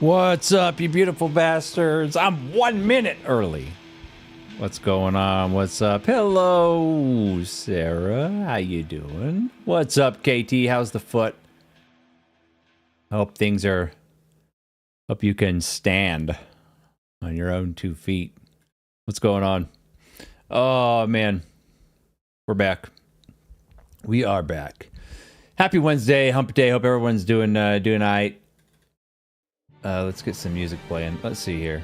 What's up, you beautiful bastards? I'm 1 minute early. What's going on? What's up? Hello, Sarah. How you doing? What's up, KT? How's the foot? Hope you can stand on your own 2 feet. What's going on? Oh, man. We're back. We are back. Happy Wednesday, hump day. Hope everyone's doing all right. Let's get some music playing. Let's see here.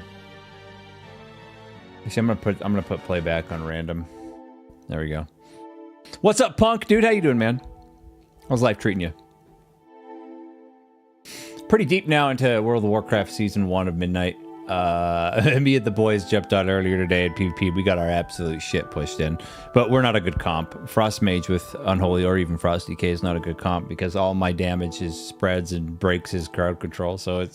Actually, I'm gonna put playback on random. There we go. What's up, Punk? Dude, how you doing, man? How's life treating you? Pretty deep now into World of Warcraft Season 1 of Midnight. Me and the boys jumped on earlier today at PvP. We got our absolute shit pushed in. But we're not a good comp. Frost Mage with Unholy or even Frost DK is not a good comp because all my damage is spreads and breaks his crowd control. So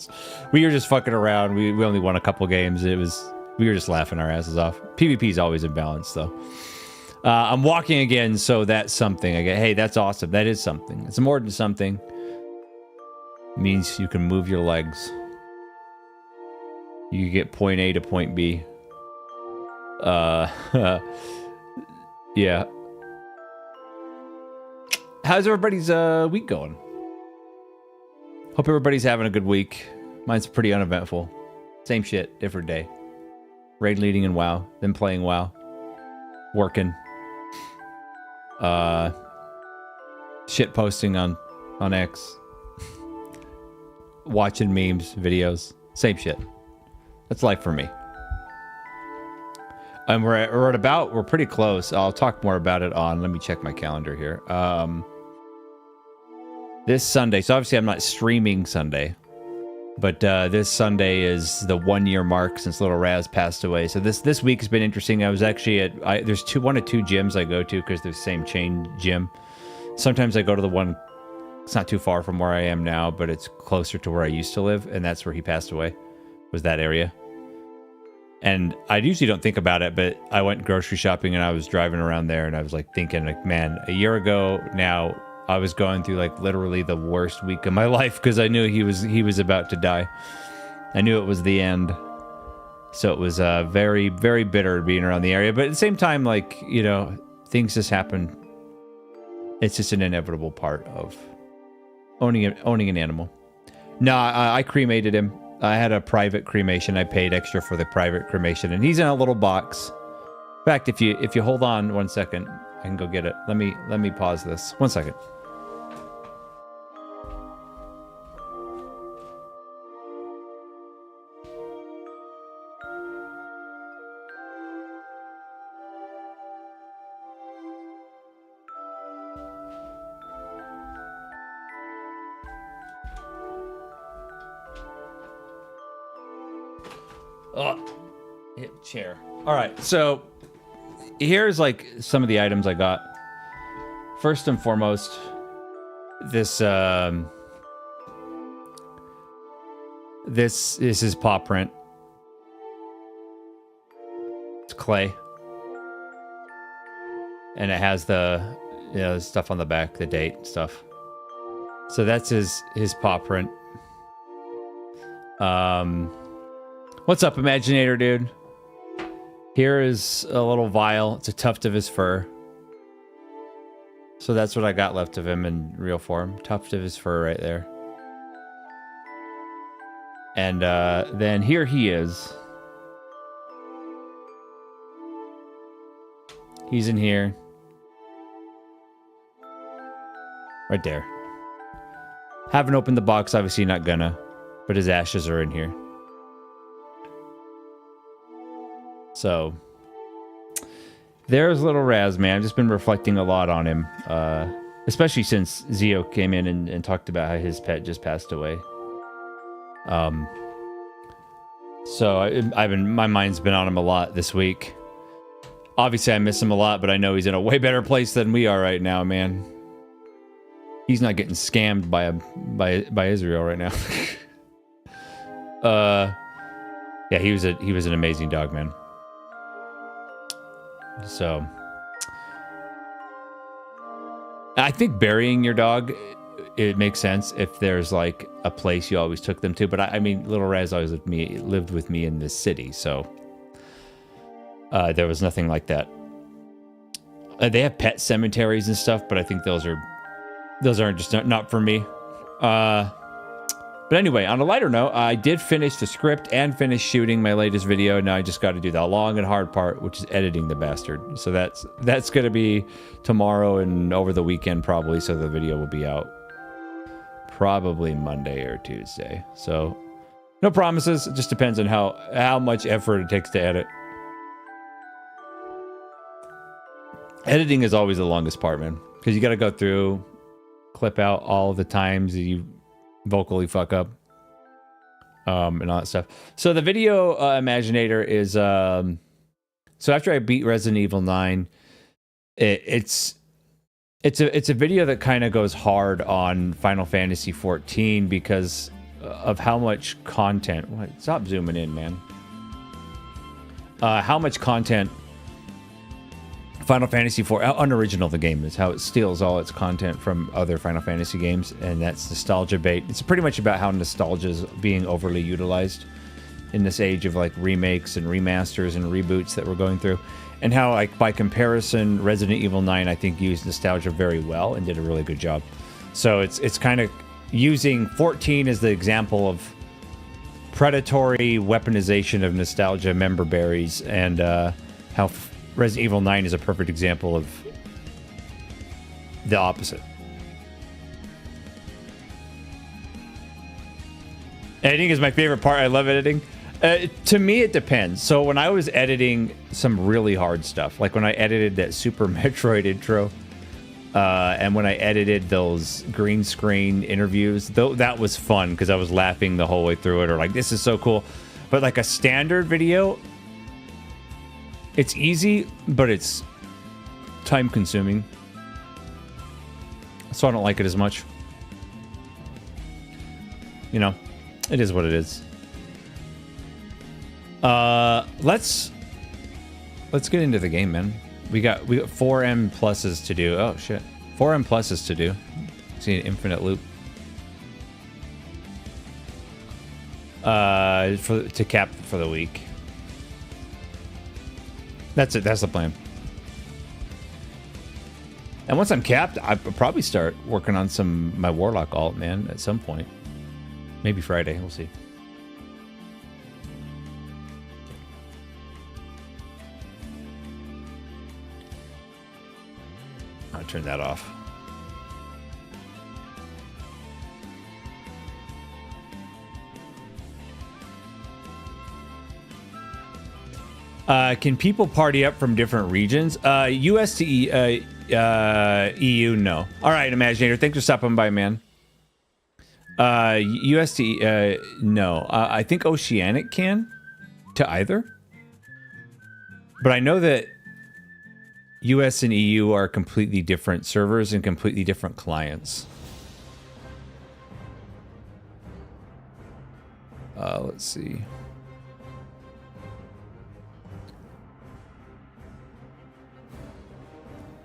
we were just fucking around. We only won a couple games. We were just laughing our asses off. PvP is always in balance though. I'm walking again, so that's something. Hey, that's awesome. That is something. It's more than something. It means you can move your legs. You get point A to point B. Yeah. How's everybody's week going? Hope everybody's having a good week. Mine's pretty uneventful. Same shit, different day. Raid leading in WoW, then playing WoW. Working. Shit posting on X. Watching memes, videos. Same shit. That's life for me. And we're pretty close. I'll talk more about it on, let me check my calendar here. This Sunday, so obviously I'm not streaming Sunday, but this Sunday is the 1 year mark since little Raz passed away. So this week has been interesting. I was actually there's one of two gyms I go to because they're the same chain gym. Sometimes I go to the one, it's not too far from where I am now, but it's closer to where I used to live, and that's where he passed away, was that area. And I usually don't think about it, but I went grocery shopping and I was driving around there and I was like thinking, like, man, a year ago now, I was going through like literally the worst week of my life because I knew he was about to die. I knew it was the end. So it was very, very bitter being around the area. But at the same time, like, you know, things just happen. It's just an inevitable part of owning an animal. No, I cremated him. I had a private cremation. I paid extra for the private cremation, and he's in a little box. In fact, if you hold on 1 second, I can go get it. Let me pause this 1 second. Oh, hit chair. All right, so here's like some of the items I got. First and foremost, this is his paw print. It's clay, and it has the stuff on the back, the date stuff. So that's his paw print. What's up, Imaginator, dude? Here is a little vial. It's a tuft of his fur. So that's what I got left of him in real form. Tuft of his fur right there. And then here he is. He's in here. Right there. Haven't opened the box, obviously not gonna. But his ashes are in here. So, there's little Raz, man. I've just been reflecting a lot on him, especially since Zio came in and talked about how his pet just passed away. So my mind's been on him a lot this week. Obviously, I miss him a lot, but I know he's in a way better place than we are right now, man. He's not getting scammed by Israel right now. Yeah, he was an amazing dog, man. So I think burying your dog it makes sense if there's like a place you always took them to. But I mean, Little Raz always lived with me in this city, so there was nothing like that. They have pet cemeteries and stuff, but I think those aren't just not for me. But anyway, on a lighter note, I did finish the script and finish shooting my latest video. Now I just got to do the long and hard part, which is editing the bastard. So that's going to be tomorrow and over the weekend probably, so the video will be out probably Monday or Tuesday. So no promises. It just depends on how much effort it takes to edit. Editing is always the longest part, man, because you got to go through, clip out all the times that you vocally fuck up, and all that stuff. So the video Imaginator is so after I beat Resident Evil 9, it's a video that kind of goes hard on Final Fantasy 14 because of how much content. What? Stop zooming in, man. How much content Final Fantasy IV, how unoriginal the game is, how it steals all its content from other Final Fantasy games, and that's nostalgia bait. It's pretty much about how nostalgia is being overly utilized in this age of like remakes and remasters and reboots that we're going through, and how, like, by comparison, Resident Evil 9 I think used nostalgia very well and did a really good job. So it's kind of using 14 as the example of predatory weaponization of nostalgia member berries, and how Resident Evil 9 is a perfect example of the opposite. Editing is my favorite part. I love editing. To me, it depends. So when I was editing some really hard stuff, like when I edited that Super Metroid intro, and when I edited those green screen interviews, though, that was fun because I was laughing the whole way through it, or like, this is so cool. But like a standard video, it's easy, but it's time consuming. So I don't like it as much. You know, it is what it is. Let's get into the game, man. We got 4M pluses to do. Oh shit. 4M pluses to do. See an infinite loop. To cap for the week. That's it. That's the plan. And once I'm capped, I'll probably start working on my Warlock alt, man, at some point. Maybe Friday. We'll see. I'll turn that off. Can people party up from different regions? US to EU, no. All right, Imaginator, thanks for stopping by, man. US to no. I think Oceanic can to either. But I know that US and EU are completely different servers and completely different clients. Let's see.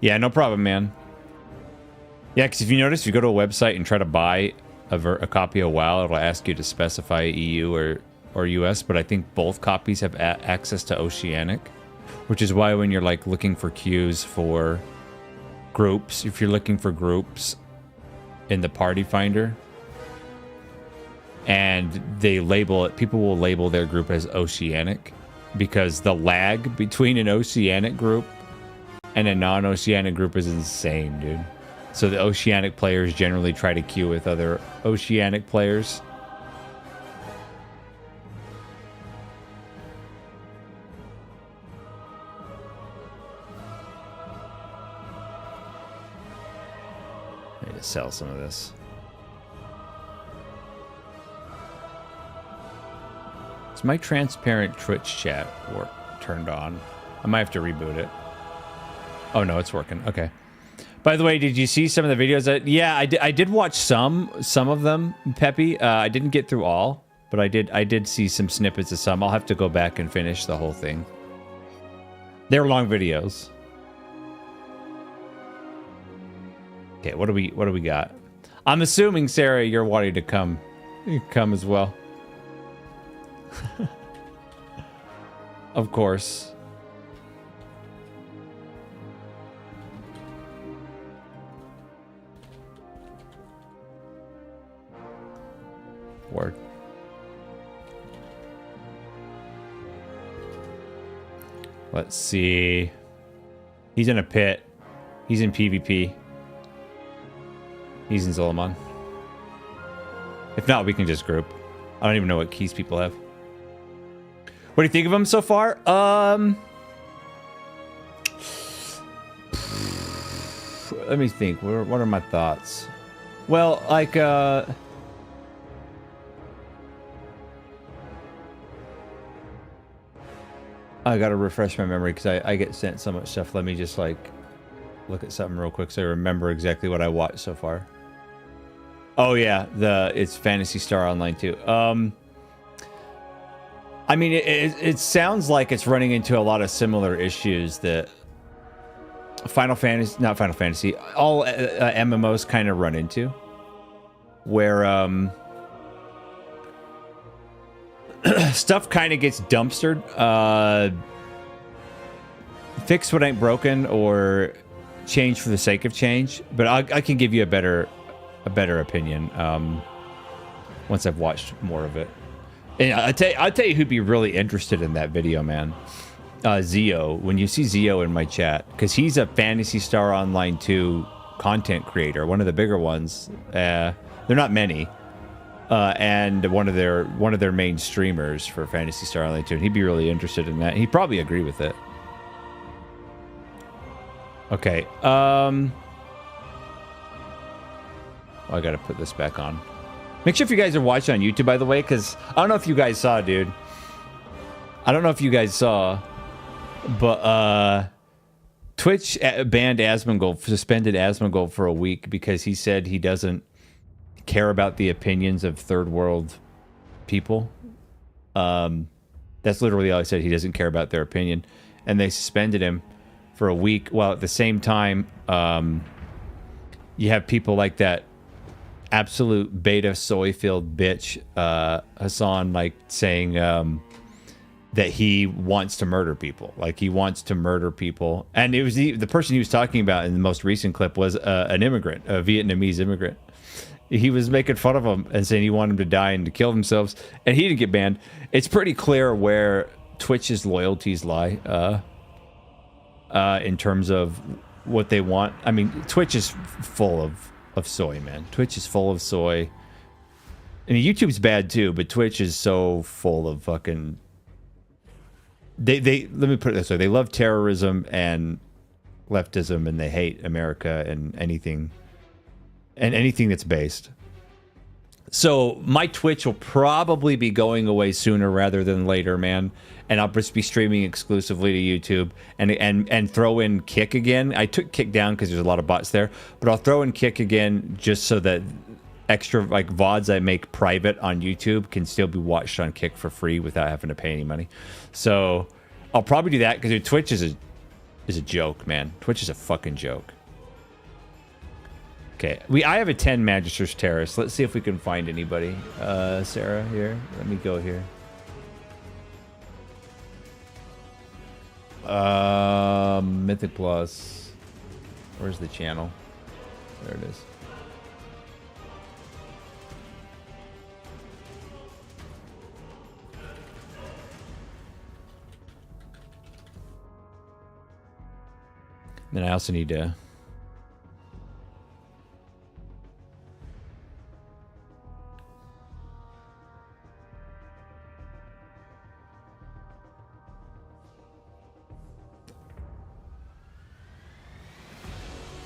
Yeah, no problem, man. Yeah, because if you notice, if you go to a website and try to buy a copy of WoW, it'll ask you to specify EU or US, but I think both copies have access to Oceanic, which is why when you're like looking for queues for groups, if you're looking for groups in the party finder, and they label it, people will label their group as Oceanic, because the lag between an Oceanic group and a non-Oceanic group is insane, dude. So the Oceanic players generally try to queue with other Oceanic players. I need to sell some of this. Is my transparent Twitch chat turned on? I might have to reboot it. Oh no, it's working. Okay. By the way, did you see some of the videos that? Yeah, I did watch some of them, Peppy. I didn't get through all, but I did see some snippets of some. I'll have to go back and finish the whole thing. They're long videos. Okay, what do we got? I'm assuming, Sarah, you're wanting to come as well. Of course. Word. Let's see. He's in a pit. He's in PvP. He's in Zolomon. If not, we can just group. I don't even know what keys people have. What do you think of him so far? Let me think. What are my thoughts? Well, like, I gotta refresh my memory because I get sent so much stuff. Let me just like look at something real quick so I remember exactly what I watched so far. Oh yeah, it's Phantasy Star Online too. I mean, it sounds like it's running into a lot of similar issues that not Final Fantasy, all MMOs kind of run into, where stuff kind of gets dumpstered, fix what ain't broken, or change for the sake of change. But I can give you a better opinion once I've watched more of it. And I'll tell you who'd be really interested in that video, man. Zio. When you see Zio in my chat, because he's a Phantasy Star Online 2 content creator, one of the bigger ones. They're not many. And one of their main streamers for Phantasy Star Online 2. And he'd be really interested in that. He'd probably agree with it. Okay. I gotta put this back on. Make sure if you guys are watching on YouTube, by the way, because I don't know if you guys saw, dude. I don't know if you guys saw, but Twitch banned Asmongold, suspended Asmongold for a week because he said he doesn't care about the opinions of third world people. That's literally all he said. He doesn't care about their opinion, and they suspended him for a week. While at the same time, you have people like that absolute beta soy filled bitch Hassan, like saying that he wants to murder people, like he wants to murder people. And it was the person he was talking about in the most recent clip was an immigrant, a Vietnamese immigrant. He was making fun of him and saying he wanted him to die and to kill themselves, and he didn't get banned. It's pretty clear where Twitch's loyalties lie in terms of what they want. I mean, Twitch is full of soy, man. Twitch is full of soy. I mean, YouTube's bad too, but Twitch is so full of fucking... They let me put it this way. They love terrorism and leftism, and they hate America and anything that's based. So my Twitch will probably be going away sooner rather than later, man. And I'll just be streaming exclusively to YouTube and throw in Kick again. I took Kick down because there's a lot of bots there, but I'll throw in Kick again just so that extra like VODs I make private on YouTube can still be watched on Kick for free without having to pay any money. So I'll probably do that because Twitch is a joke, man. Twitch is a fucking joke. Okay, I have a 10 Magister's Terrace. Let's see if we can find anybody. Sarah, here. Let me go here. Mythic Plus. Where's the channel? There it is. Then I also need to...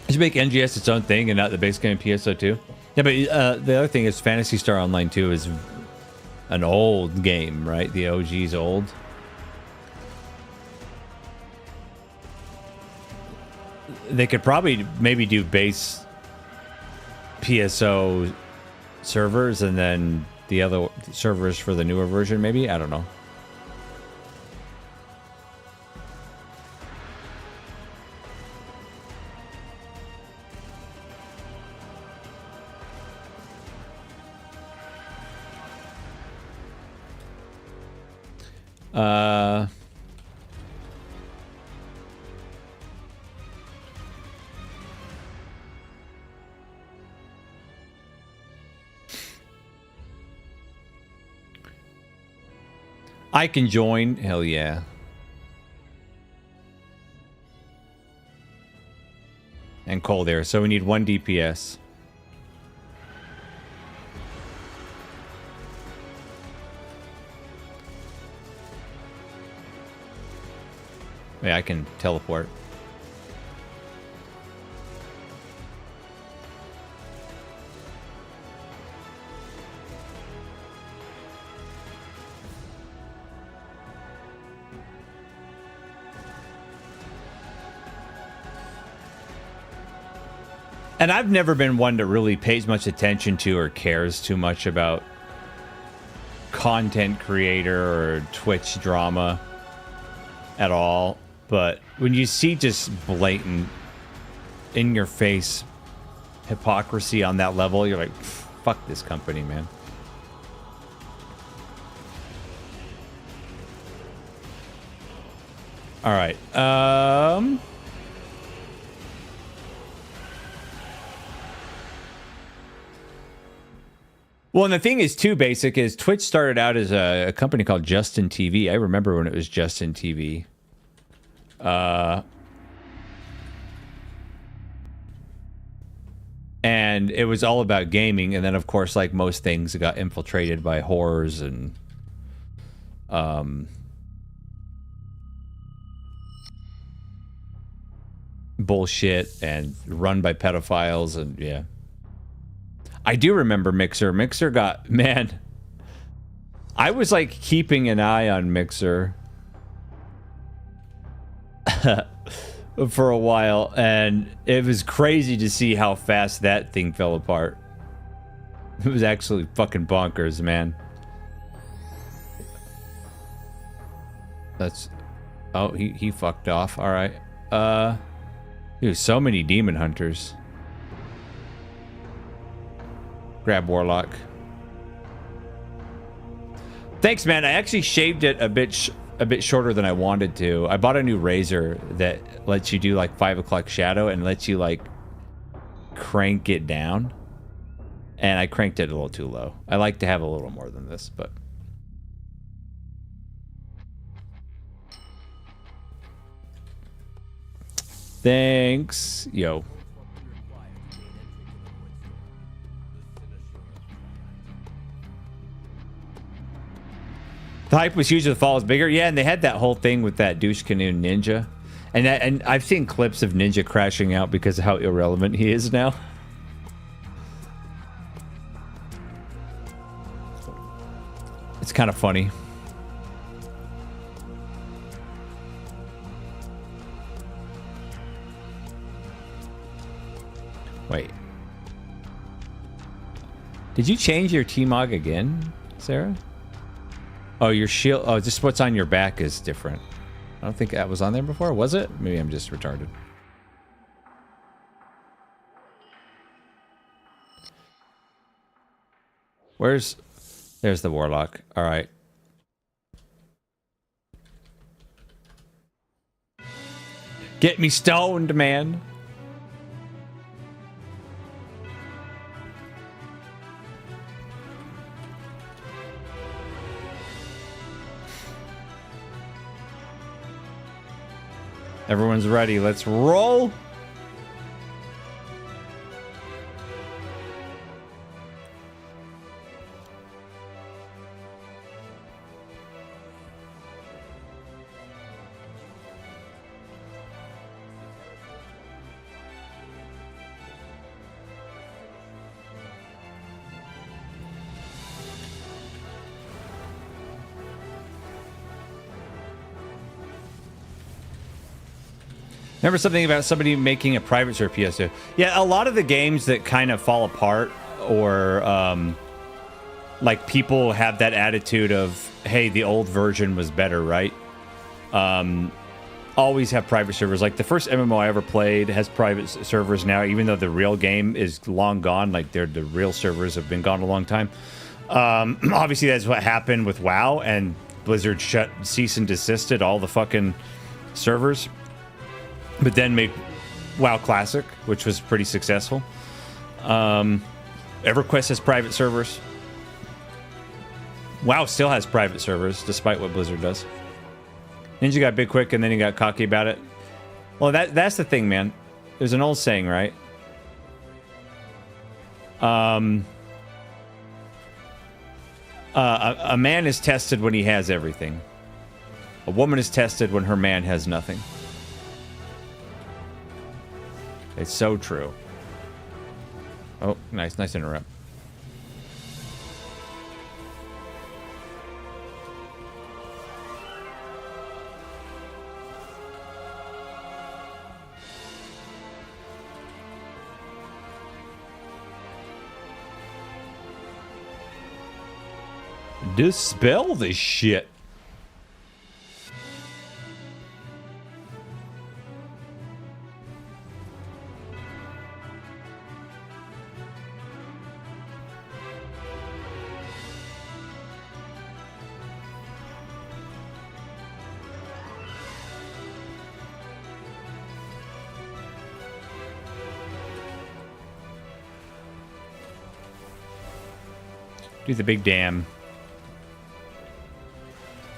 You make NGS its own thing and not the base game PSO2. Yeah, but the other thing is Phantasy Star Online 2 is an old game, right? The OG's old. They could probably maybe do base PSO servers and then the other servers for the newer version, maybe? I don't know. I can join. Hell yeah. And Cole there. So we need 1 DPS. Yeah, I can teleport. And I've never been one that really pays much attention to or cares too much about content creator or Twitch drama at all. But when you see just blatant, in-your-face hypocrisy on that level, you're like, fuck this company, man. All right. Well, and the thing is, too, basic is Twitch started out as a company called Justin TV. I remember when it was Justin TV. And it was all about gaming. And then, of course, like most things, it got infiltrated by whores and bullshit and run by pedophiles. And yeah. I do remember Mixer. Mixer got, man, I was like keeping an eye on Mixer for a while, and it was crazy to see how fast that thing fell apart. It was actually fucking bonkers, man. That's, oh, he fucked off. All right. There's so many demon hunters. Grab Warlock. Thanks, man. I actually shaved it a bit shorter than I wanted to. I bought a new razor that lets you do like 5 o'clock shadow and lets you like crank it down. And I cranked it a little too low. I like to have a little more than this, but thanks. Yo. The hype was huge, the fall was bigger. Yeah, and they had that whole thing with that douche canoe ninja. And I've seen clips of Ninja crashing out because of how irrelevant he is now. It's kind of funny. Wait. Did you change your T-Mog again, Sarah? Oh, your shield. Oh, just what's on your back is different. I don't think that was on there before, was it? Maybe I'm just retarded. There's the Warlock. All right. Get me stoned, man. Everyone's ready. Let's roll. Remember something about somebody making a private server PS2? Yeah, a lot of the games that kind of fall apart or like people have that attitude of, hey, the old version was better, right? Always have private servers. Like the first MMO I ever played has private servers now, even though the real game is long gone. Like the real servers have been gone a long time. Obviously, that's what happened with WoW, and Blizzard cease and desisted all the fucking servers, but then made WoW Classic, which was pretty successful. EverQuest has private servers. WoW still has private servers, despite what Blizzard does. Ninja got big quick, and then he got cocky about it. Well, that's the thing, man. There's an old saying, right? A man is tested when he has everything. A woman is tested when her man has nothing. It's so true. Oh, nice interrupt. Dispel this shit. Do the big dam.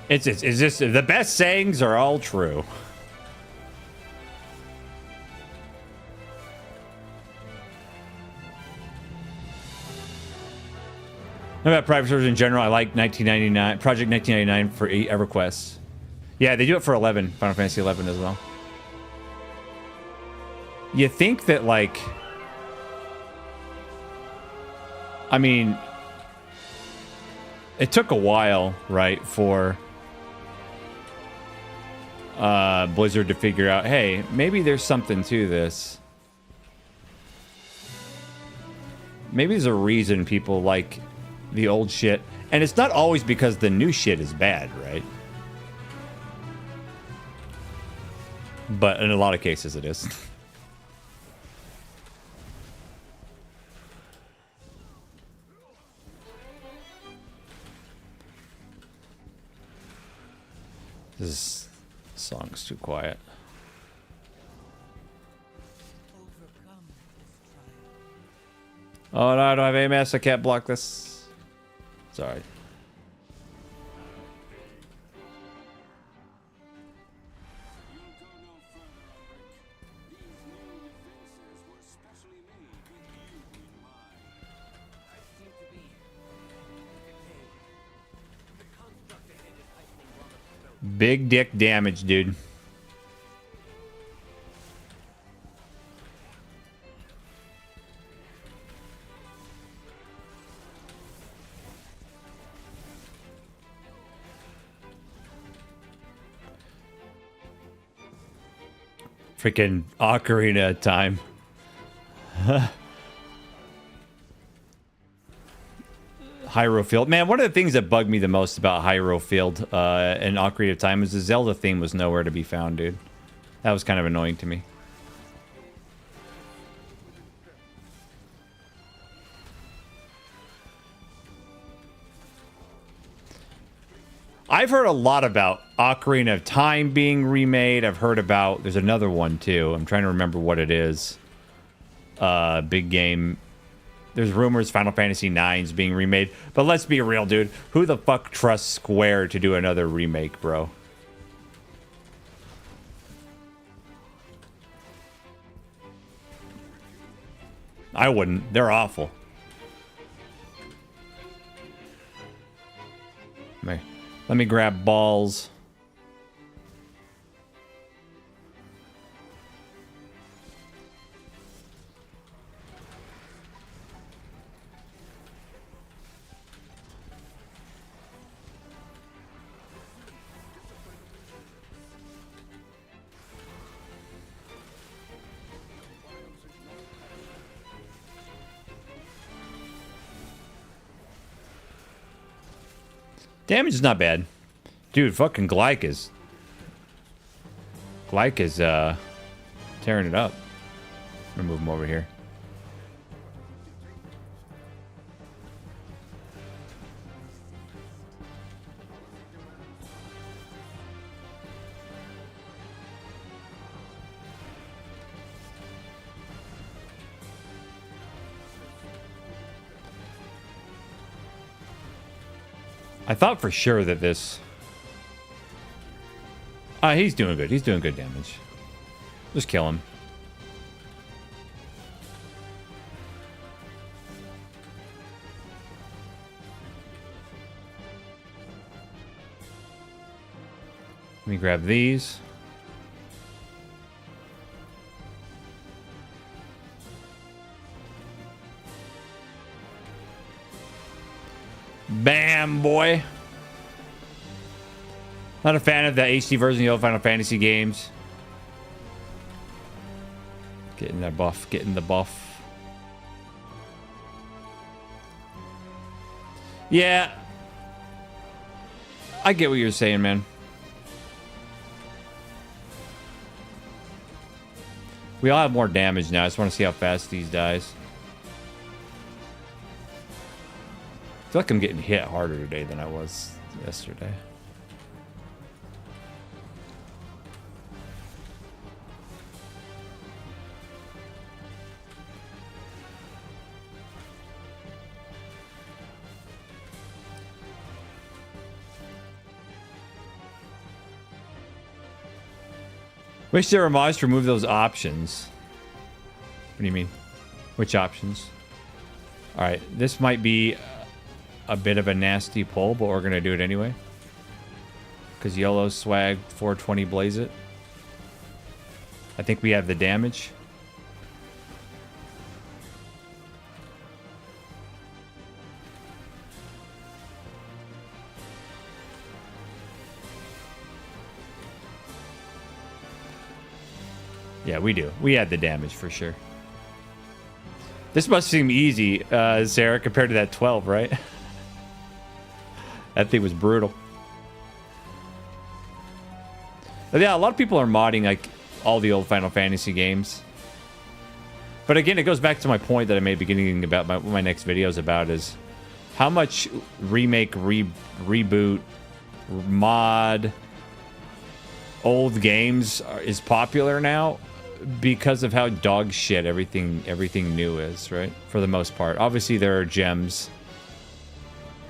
It's just the best sayings are all true. About private servers in general, I like 1999 Project 1999 for EverQuest. Yeah, they do it for 11, Final Fantasy 11 as well. You think that, like, I mean, it took a while, right, for Blizzard to figure out, hey, maybe there's something to this. Maybe there's a reason people like the old shit. And it's not always because the new shit is bad, right? But in a lot of cases it is. This song's too quiet. Oh no, I don't have AMS. I can't block this. Sorry. Big dick damage, dude. Freaking Ocarina time. Hyrule Field. Man, one of the things that bugged me the most about Hyrule Field and Ocarina of Time is the Zelda theme was nowhere to be found, dude. That was kind of annoying to me. I've heard a lot about Ocarina of Time being remade. I've heard about... There's another one, too. I'm trying to remember what it is. Big game... There's rumors Final Fantasy IX's being remade. But let's be real, dude. Who the fuck trusts Square to do another remake, bro? I wouldn't. They're awful. Let me grab balls. Damage is not bad. Dude, fucking Glyke is tearing it up. I'm gonna move him over here. I thought for sure that this... he's doing good. He's doing good damage. Just kill him. Let me grab these. Bam, boy. Not a fan of the HD version of the old Final Fantasy games. Getting that buff, getting the buff. Yeah. I get what you're saying, man. We all have more damage now. I just want to see how fast these dies. I feel like I'm getting hit harder today than I was yesterday. Wish there were mods to remove those options. What do you mean? Which options? Alright, this might be a bit of a nasty pull, but we're going to do it anyway. Because YOLO swag 420 blaze it. I think we have the damage. Yeah, we do. We had the damage for sure. This must seem easy, Sarah, compared to that 12, right? That thing was brutal. But yeah, a lot of people are modding like all the old Final Fantasy games. But again, it goes back to my point that I made beginning about what my next video is about is how much remake, reboot, mod, old games is popular now because of how dog shit everything new is, right? For the most part. Obviously there are gems.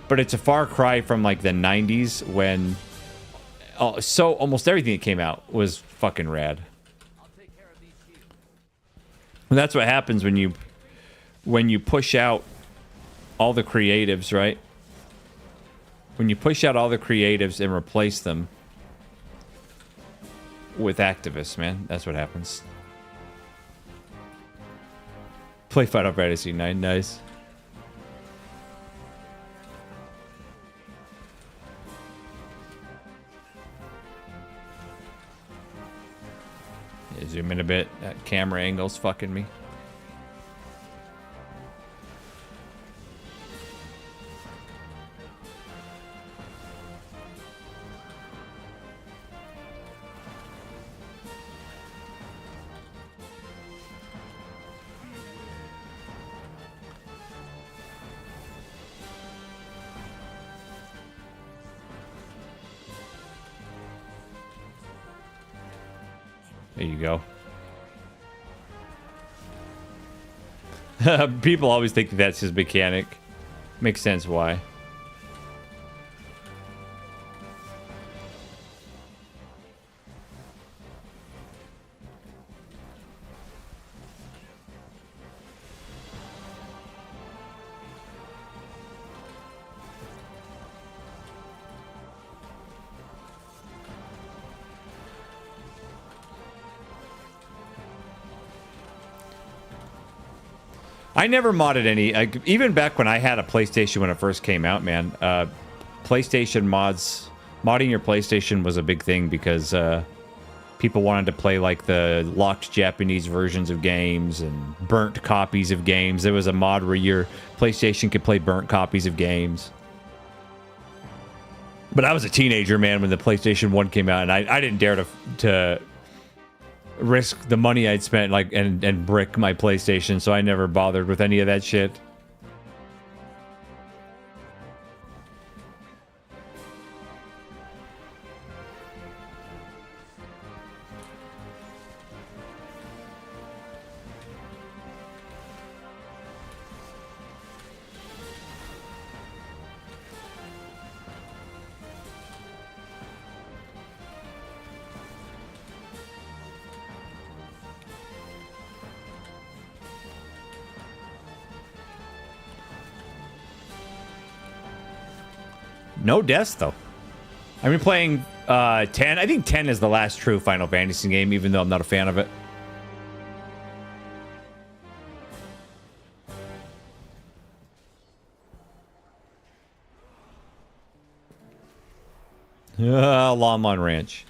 But it's a far cry from like the 90s when so almost everything that came out was fucking rad. And that's what happens when you push out all the creatives, right? When you push out all the creatives and replace them with activists, man. That's what happens. Play Final Fantasy 9, nice. Yeah, zoom in a bit. That camera angle's fucking me. There you go. People always think that's his mechanic. Makes sense why. I never modded any, even back when I had a PlayStation when it first came out, man. PlayStation mods, modding your PlayStation was a big thing because people wanted to play like the locked Japanese versions of games and burnt copies of games. There was a mod where your PlayStation could play burnt copies of games. But I was a teenager, man, when the PlayStation 1 came out, and I didn't dare to risk the money I'd spent like and brick my PlayStation, so I never bothered with any of that shit. No deaths, though. I've been playing 10. I think 10 is the last true Final Fantasy game, even though I'm not a fan of it. Longmont Ranch.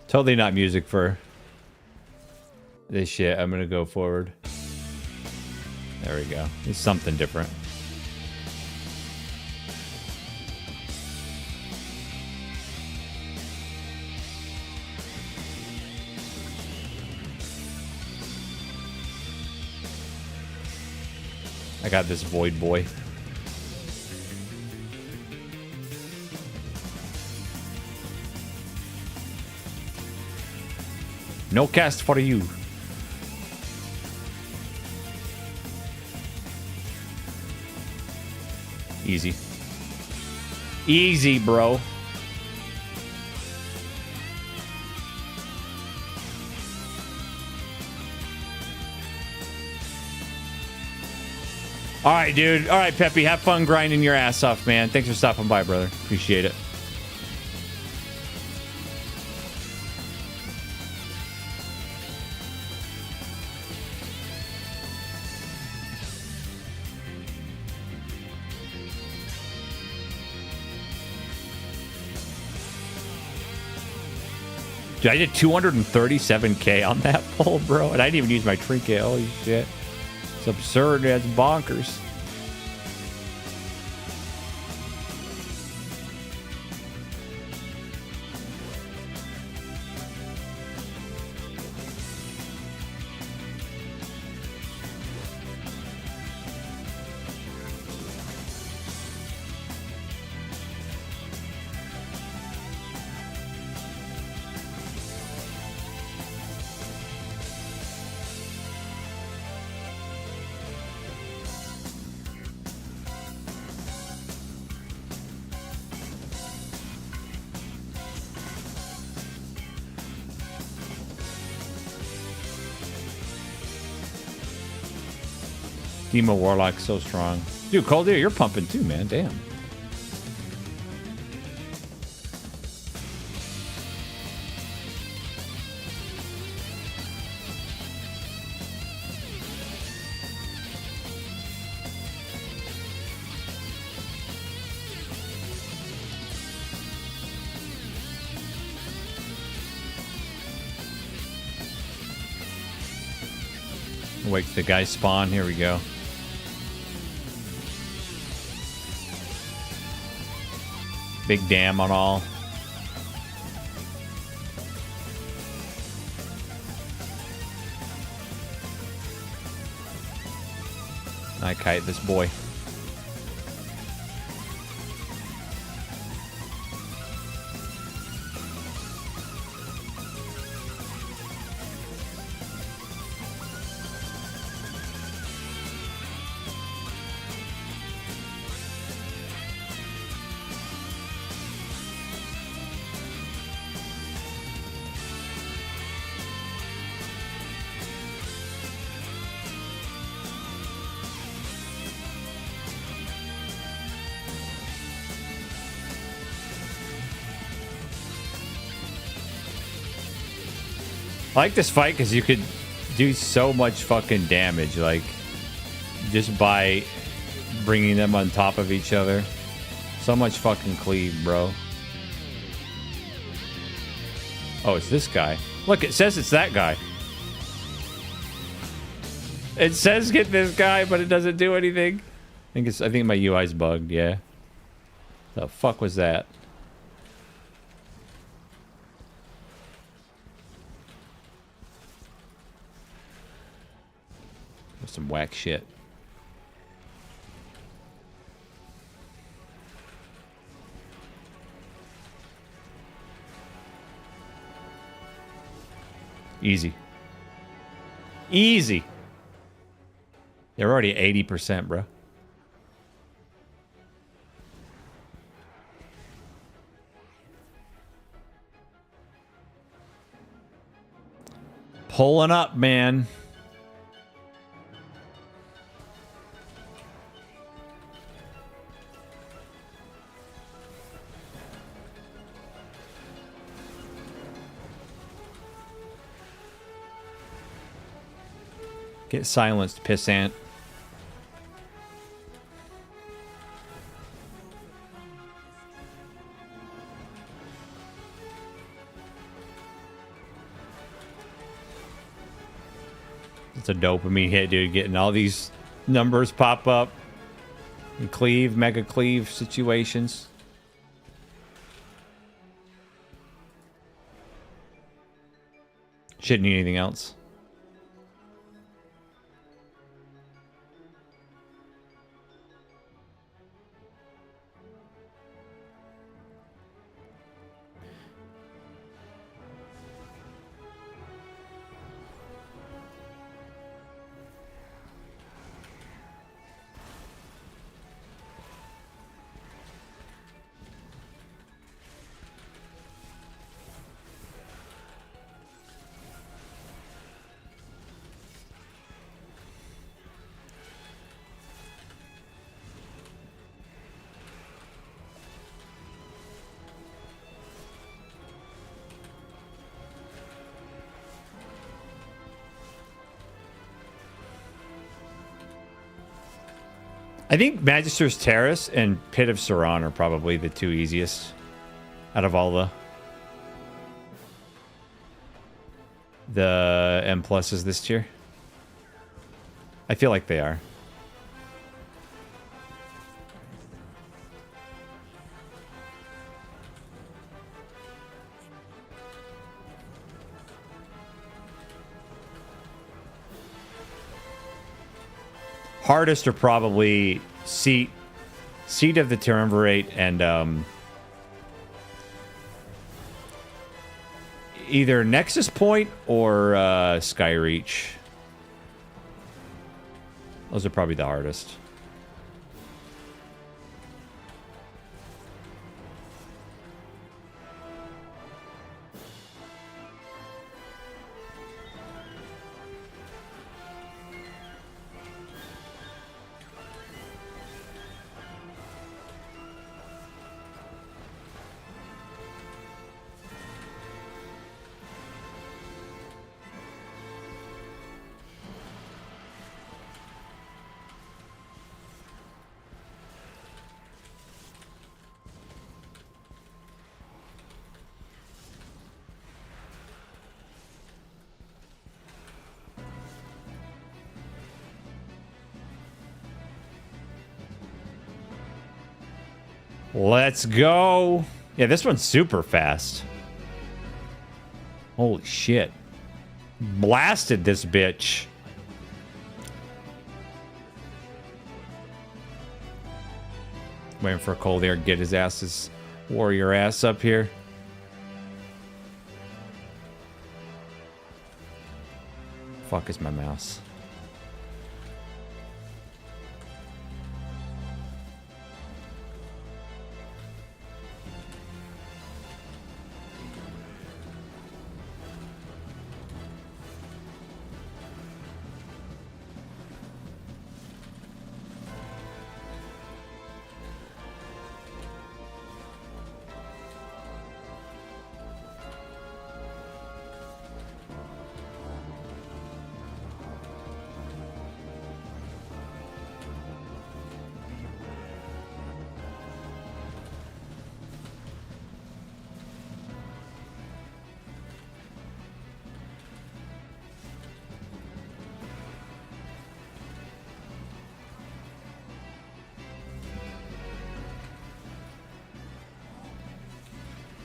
Totally not music for this shit. I'm gonna go forward. There we go. It's something different. I got this Void Boy. No cast for you. Easy. Easy, bro. All right, dude. All right, Peppy. Have fun grinding your ass off, man. Thanks for stopping by, brother. Appreciate it. Dude, I did 237K on that pull, bro. And I didn't even use my trinket. Holy shit. It's absurd. That's bonkers. Demo Warlock so strong. Dude, Cold Ear, you're pumping too, man. Damn. Wait, the guy spawn. Here we go. Big dam on all. I kite this boy. I like this fight because you could do so much fucking damage, like, just by bringing them on top of each other. So much fucking cleave, bro. Oh, it's this guy. Look, it says it's that guy. It says get this guy, but it doesn't do anything. I think my UI's bugged, yeah. The fuck was that? Some whack shit. Easy. Easy. You're already at 80%, bro. Pulling up, man. Get silenced, pissant. It's a dopamine hit, dude. Getting all these numbers pop up. And cleave, mega cleave situations. Shouldn't need anything else. I think Magister's Terrace and Pit of Saran are probably the two easiest out of all the M pluses this tier. I feel like they are. Hardest are probably Seat of the Triumvirate and either Nexus Point or Skyreach. Those are probably the hardest. Let's go. Yeah, this one's super fast. Holy shit. Blasted this bitch. Waiting for Cole there to get his warrior ass up here. Fuck is my mouse?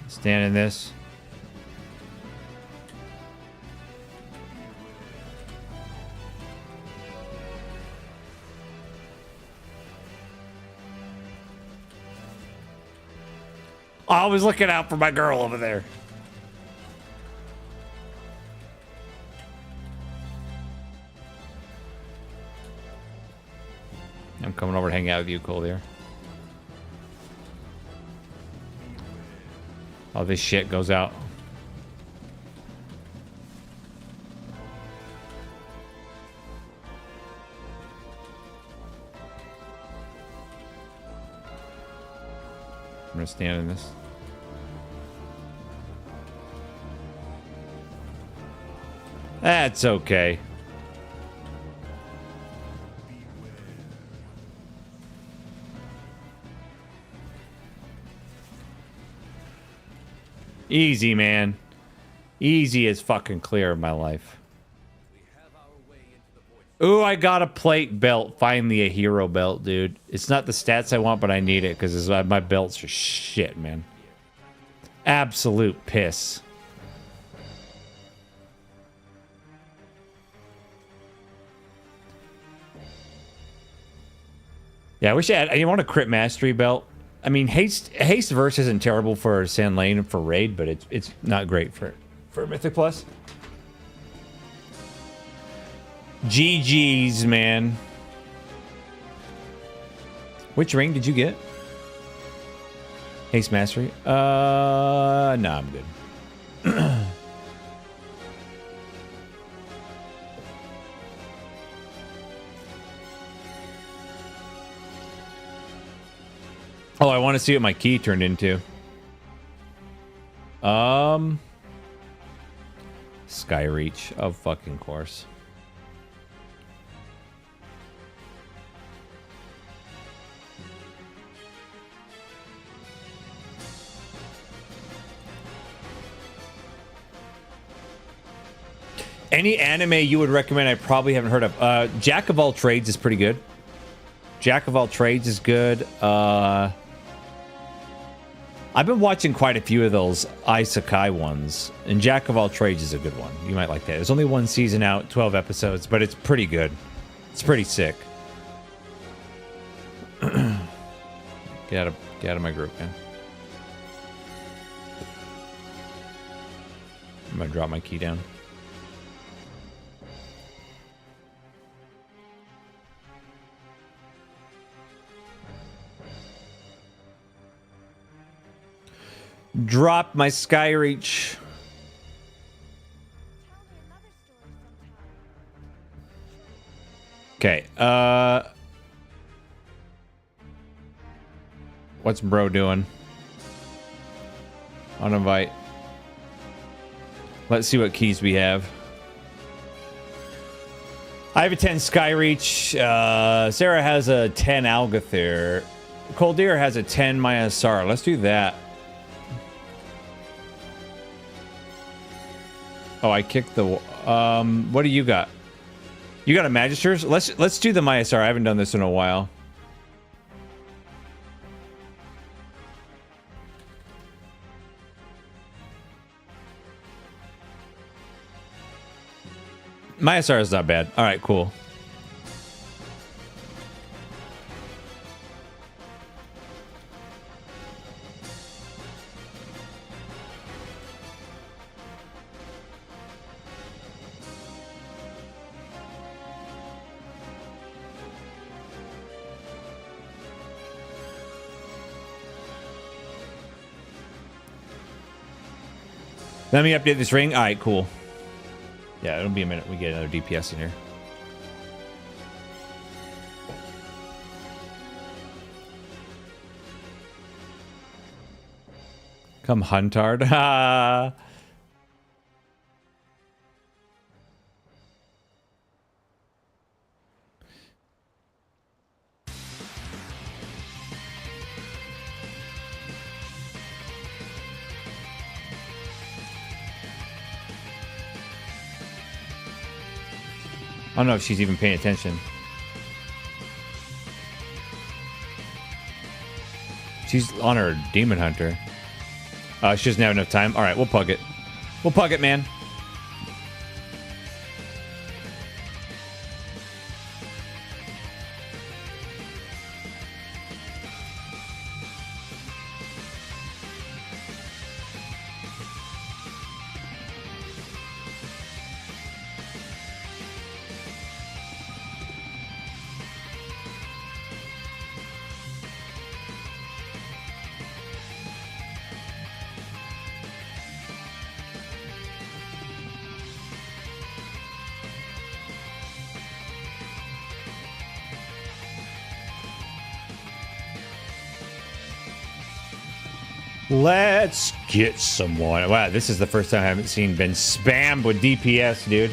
Stand in this. Always looking out for my girl over there. I'm coming over to hang out with you, Cole, there. Oh, this shit goes out. gonna stand in this. That's okay. Easy, man. Easy as fucking clear in my life. Ooh, I got a plate belt. Finally a hero belt, dude. It's not the stats I want, but I need it because my belts are shit, man. Absolute piss. Yeah, I wish I want a crit mastery belt. I mean, haste verse isn't terrible for Sand Lane and for raid, but it's not great for Mythic Plus. GG's, man. Which ring did you get? Haste mastery? No, I'm good. Oh, I want to see what my key turned into. Skyreach, of fucking course. Any anime you would recommend I probably haven't heard of? Jack of All Trades is pretty good. Jack of All Trades is good. I've been watching quite a few of those Isekai ones, and Jack of All Trades is a good one. You might like that. There's only one season out, 12 episodes, but it's pretty good. It's pretty sick. Get out of my group, man. I'm gonna drop my key down. Drop my Skyreach. Okay, what's bro doing? Uninvite. Let's see what keys we have. I have a 10 Skyreach. Sarah has a 10 Algathir. Coldir has a 10 Myasar. Let's do that. Oh, I kicked the... what do you got? You got a Magisters? Let's do the Myasar. I haven't done this in a while. Myasar is not bad. All right, cool. Let me update this ring. All right, cool. Yeah, it'll be a minute. We get another DPS in here. Come Huntard. Ha! I don't know if she's even paying attention. She's on her Demon Hunter. She doesn't have enough time. All right, we'll pug it. We'll pug it, man. Let's get someone. Wow, this is the first time I haven't been spammed with DPS, dude.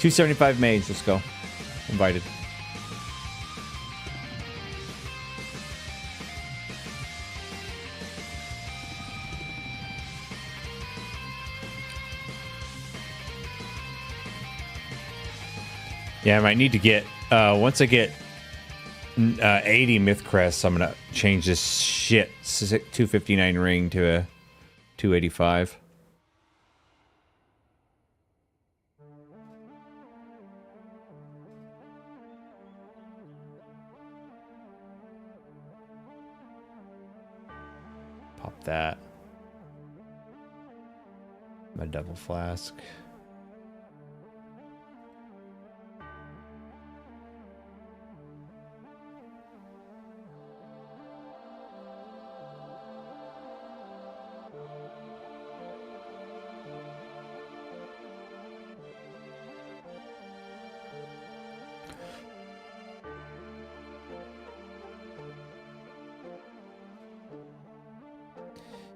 275 mage, let's go. Invited. Yeah, I might need to get, once I get 80 myth crests, I'm gonna change this shit 259 ring to a 285. Pop that. My double flask.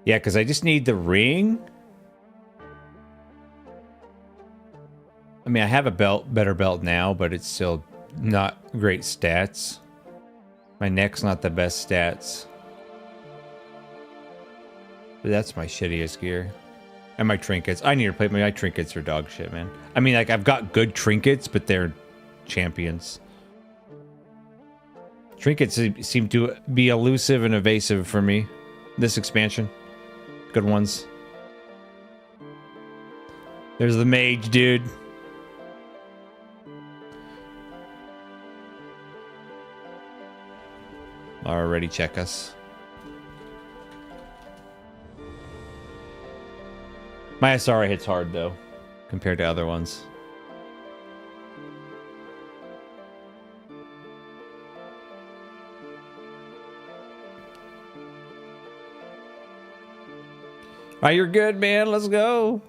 Yeah, because I just need the ring. I mean, I have a better belt now, but it's still not great stats. My neck's not the best stats. But that's my shittiest gear. And my trinkets. I need to replace my trinkets are dog shit, man. I mean, like, I've got good trinkets, but they're champions. Trinkets seem to be elusive and evasive for me. This expansion. Good ones. There's the mage, dude. Already check us. My SRA hits hard, though, compared to other ones. All right, you're good, man. Let's go.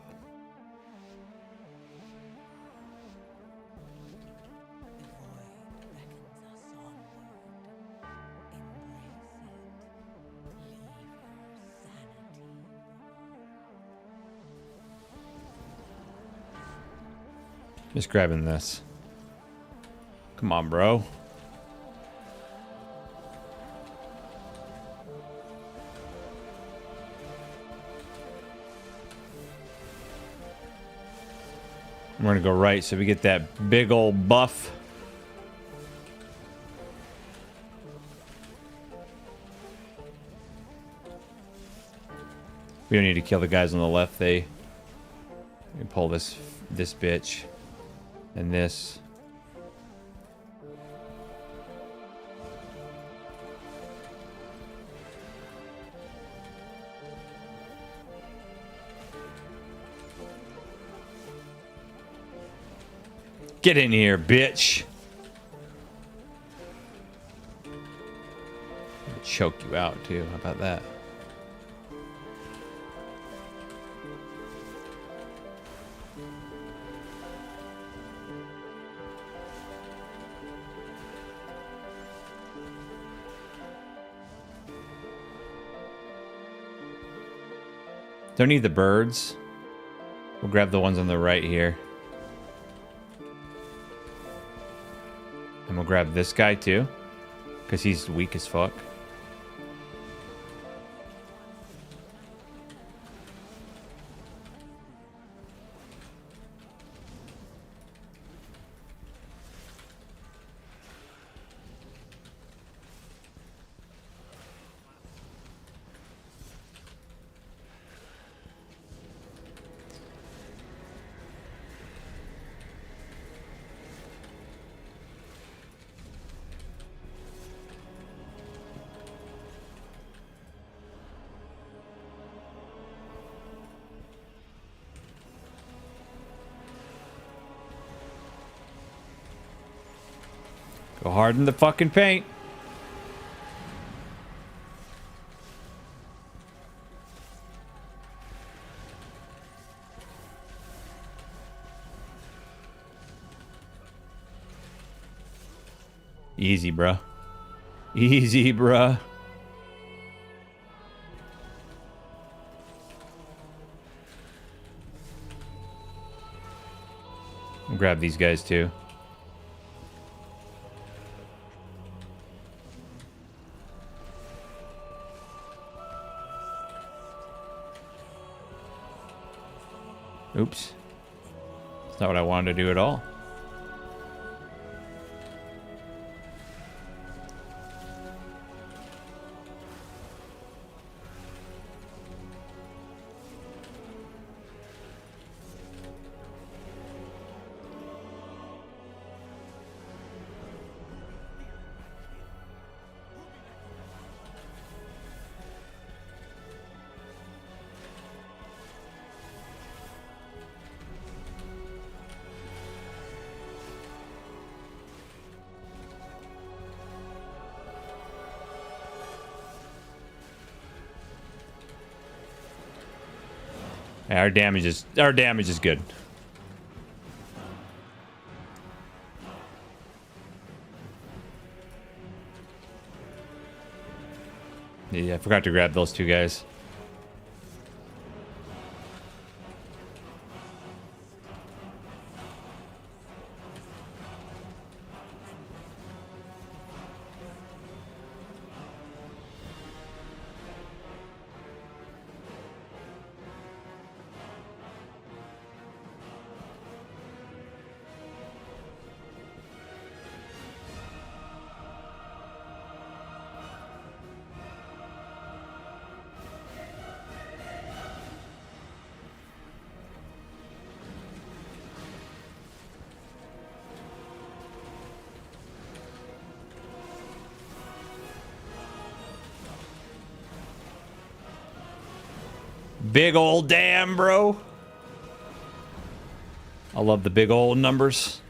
Just grabbing this. Come on, bro. We're gonna go right so we get that big old buff. We don't need to kill the guys on the left. They pull this bitch and this. Get in here, bitch. I'll choke you out too. How about that? Don't need the birds. We'll grab the ones on the right here. And we'll grab this guy too, because he's weak as fuck. Go hard in the fucking paint. Easy, bro. Easy, bruh. I'll grab these guys too. Oops. That's not what I wanted to do at all. Yeah, our damage is good. Yeah, I forgot to grab those two guys. Big old damn, bro. I love the big old numbers.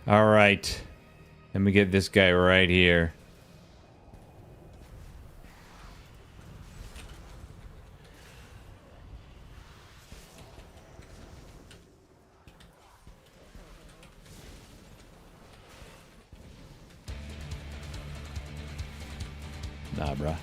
All right. Let me get this guy right here. Nah, bruh.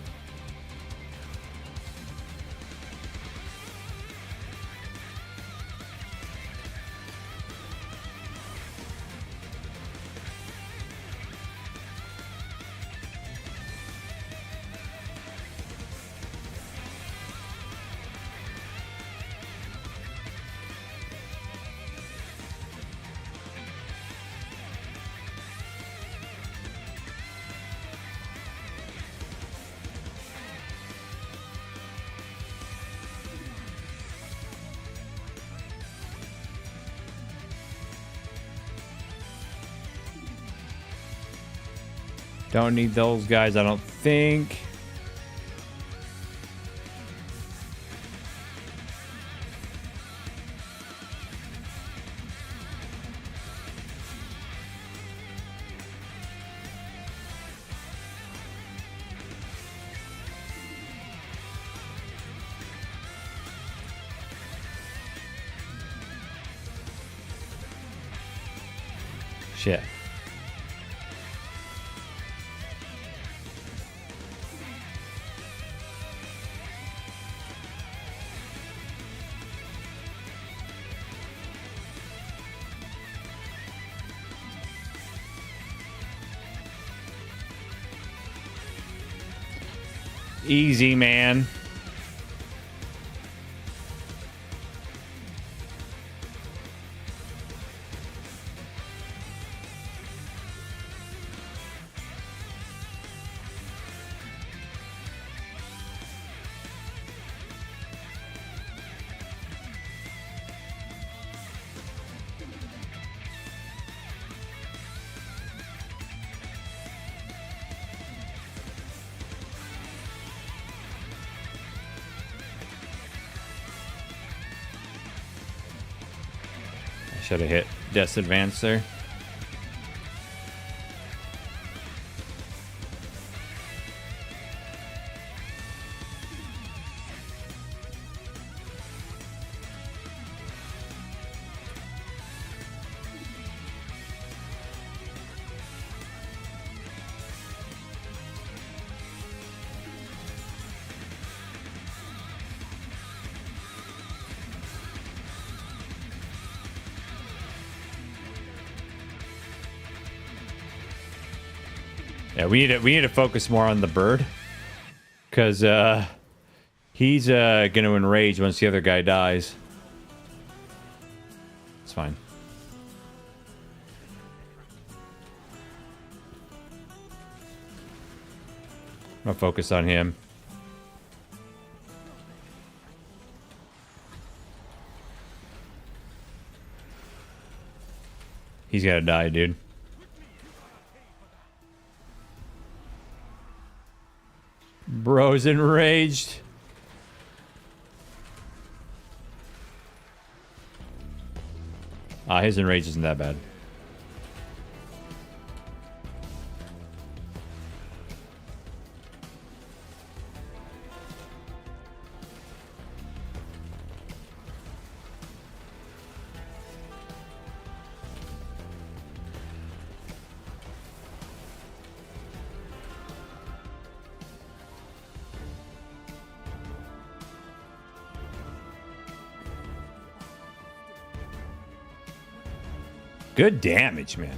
Don't need those guys, I don't think. Shit. Easy, man. Should have hit Death's Advance there. Yeah, we need to focus more on the bird. Because he's going to enrage once the other guy dies. It's fine. I'm going to focus on him. He's got to die, dude. Bro's enraged. His enrage isn't that bad. Good damage, man.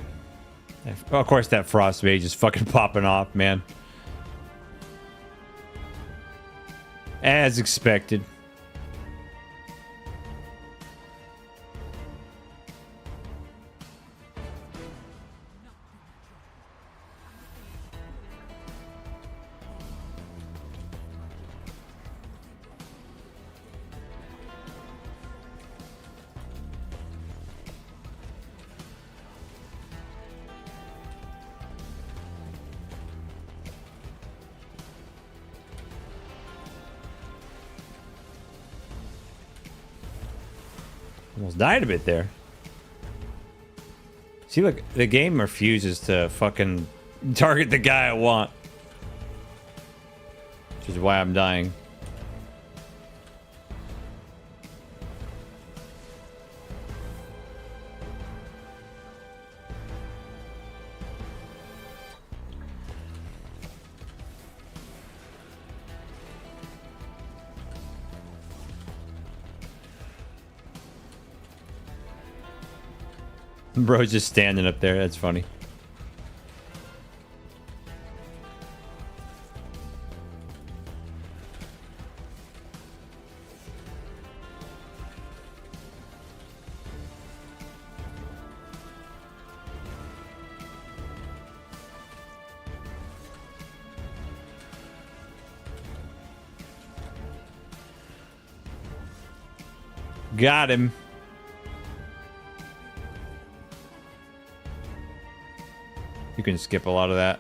Of course, that Frost Mage is fucking popping off, man. As expected. Almost died a bit there. See, look, the game refuses to fucking target the guy I want. Which is why I'm dying. Bro's just standing up there. That's funny. Got him. You can skip a lot of that.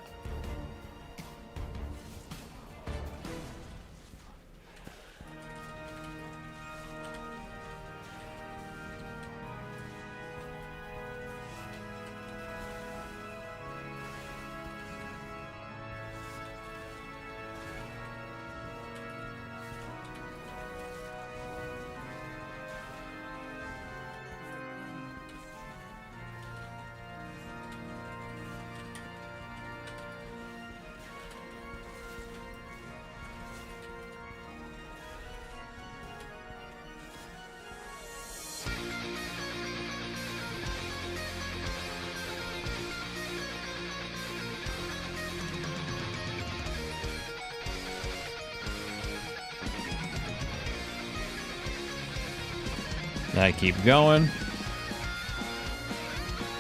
I keep going.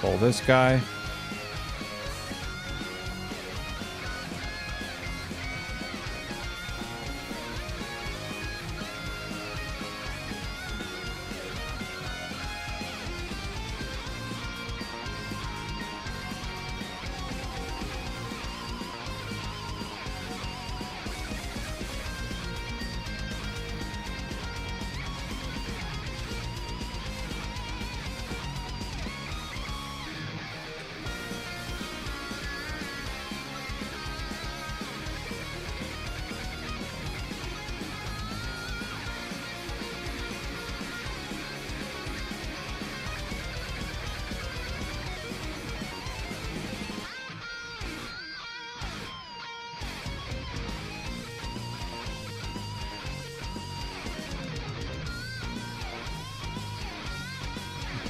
Pull this guy.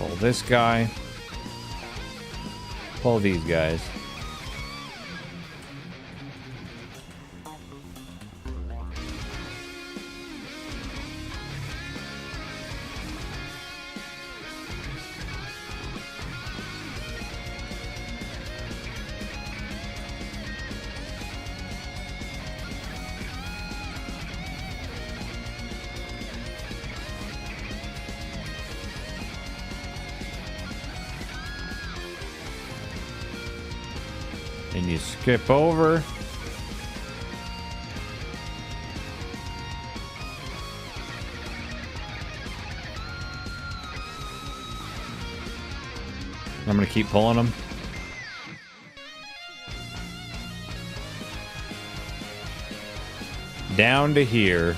Pull this guy. Pull these guys. And you skip over. I'm gonna keep pulling them. Down to here.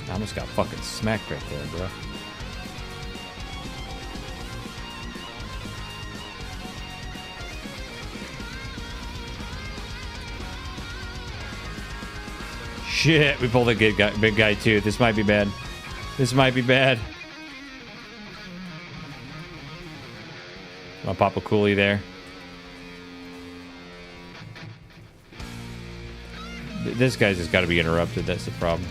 I almost got fucking smacked right there, bro. Shit, we pulled a good guy, big guy too. This might be bad. This might be bad. I'll pop a coolie there. This guy's just got to be interrupted. That's the problem.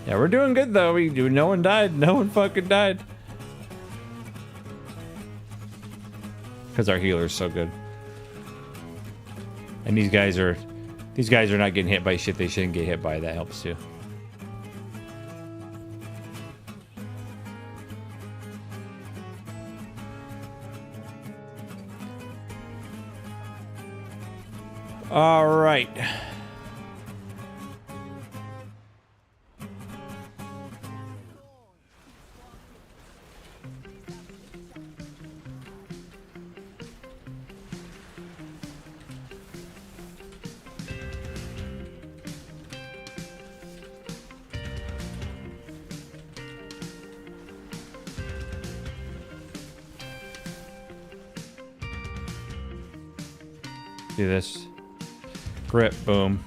Yeah, we're doing good though. No one died. No one fucking died. Because our healer's so good. And these guys are not getting hit by shit they shouldn't get hit by. That helps too. All right. Do this. Grip, boom.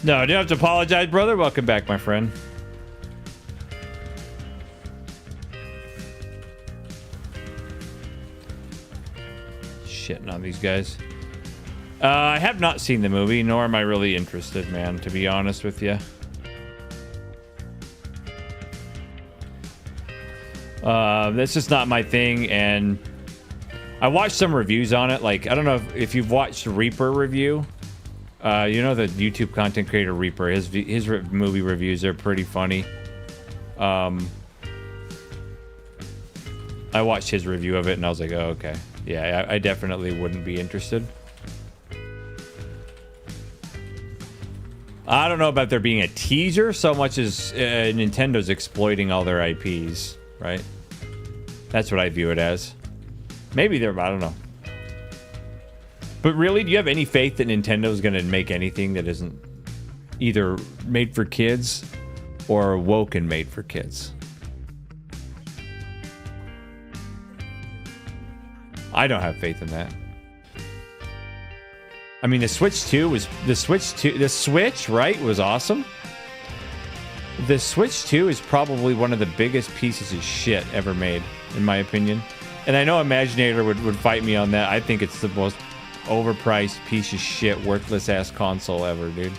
No, you don't have to apologize, brother. Welcome back, my friend. Shitting on these guys. I have not seen the movie, nor am I really interested, man, to be honest with you. That's just not my thing, and I watched some reviews on it. Like, I don't know if you've watched Reaper review. You know the YouTube content creator Reaper. His movie reviews are pretty funny. I watched his review of it, and I was like, oh, okay. Yeah, I definitely wouldn't be interested. I don't know about there being a teaser so much as Nintendo's exploiting all their IPs, right? That's what I view it as. Maybe they're, I don't know. But really, do you have any faith that Nintendo's going to make anything that isn't either made for kids or woke and made for kids? I don't have faith in that. I mean, the Switch 2 was... The Switch, right, was awesome. The Switch 2 is probably one of the biggest pieces of shit ever made, in my opinion. And I know Imaginator would fight me on that. I think it's the most overpriced piece of shit, worthless-ass console ever, dude.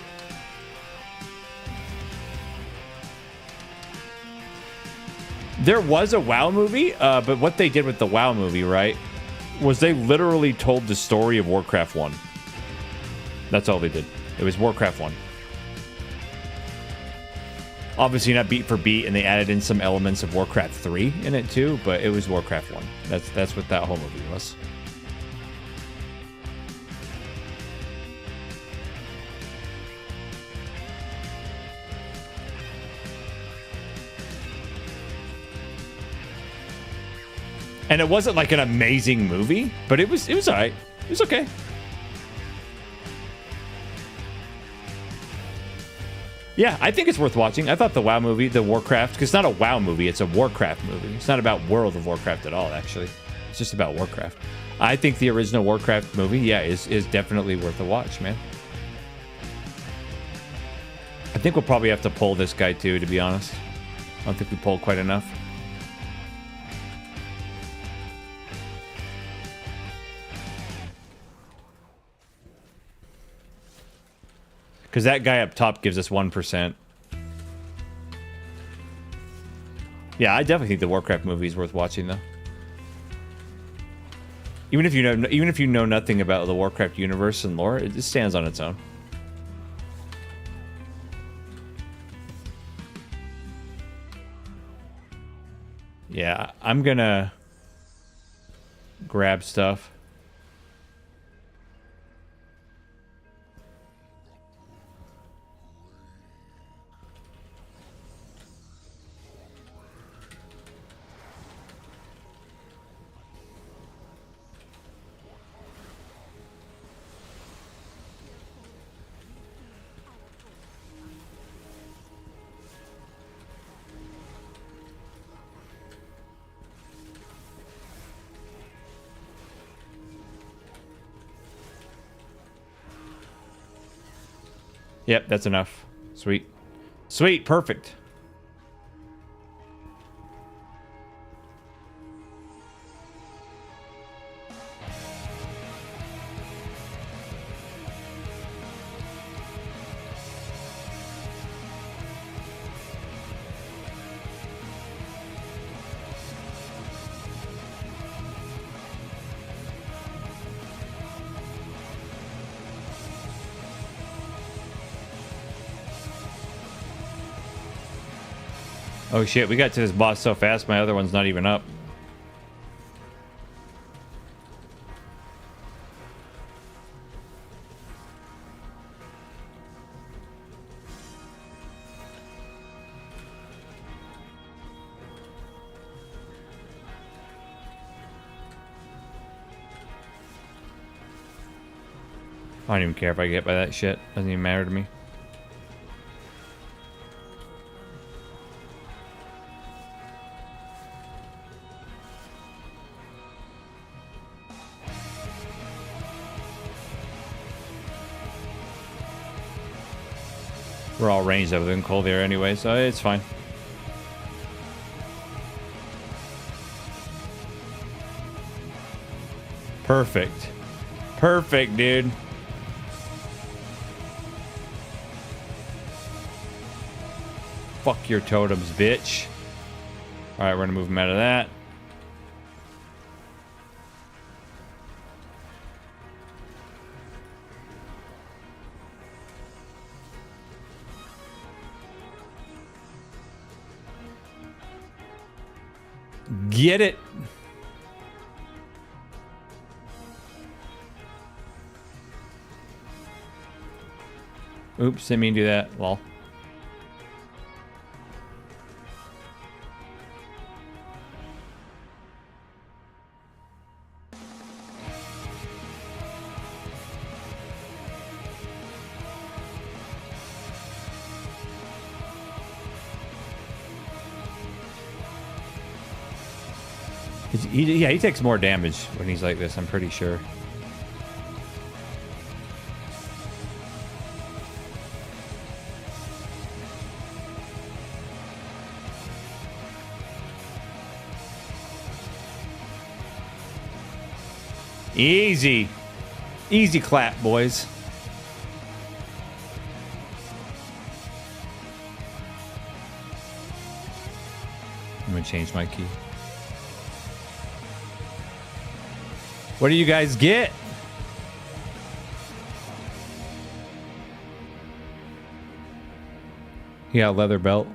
There was a WoW movie, but what they did with the WoW movie, right, was they literally told the story of Warcraft 1. That's all they did. It was Warcraft 1. Obviously not beat for beat, and they added in some elements of Warcraft 3 in it too, but it was Warcraft 1. That's what that whole movie was. And it wasn't like an amazing movie, but it was alright. It was okay. Yeah, I think it's worth watching. I thought the WoW movie, the Warcraft, because it's not a WoW movie, it's a Warcraft movie. It's not about World of Warcraft at all, actually. It's just about Warcraft. I think the original Warcraft movie, yeah, is definitely worth a watch, man. I think we'll probably have to pull this guy too, to be honest. I don't think we pulled quite enough. Because that guy up top gives us 1%. Yeah, I definitely think the Warcraft movie is worth watching, though. Even if you know nothing about the Warcraft universe and lore, it stands on its own. Yeah, I'm gonna grab stuff. Yep, that's enough. Sweet. Sweet, perfect. Oh shit, we got to this boss so fast, my other one's not even up. I don't even care if I get by that shit. Doesn't even matter to me. We're all ranged other than cold there anyway, so it's fine. Perfect. Perfect, dude. Fuck your totems, bitch. Alright, we're gonna move him out of that. Get it. Oops, didn't mean to do that. Lol. Yeah, he takes more damage when he's like this, I'm pretty sure. Easy. Easy clap, boys. I'm gonna change my key. What do you guys get? He got a leather belt.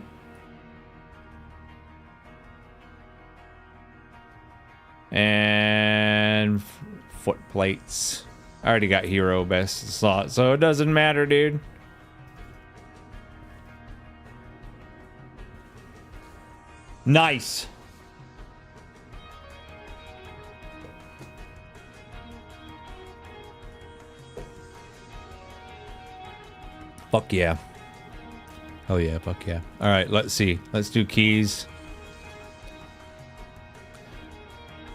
And foot plates. I already got hero best slot, so it doesn't matter, dude. Nice. Fuck yeah. Oh yeah, fuck yeah. All right, let's see. Let's do keys.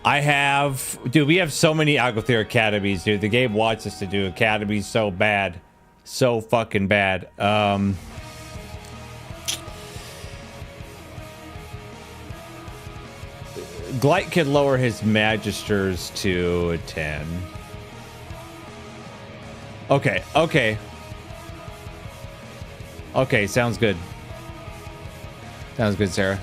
I have... Dude, we have so many Algothier academies, dude. The game wants us to do academies so bad. So fucking bad. Blight could lower his Magisters to a 10. Okay, okay. Okay, sounds good. Sounds good, Sarah.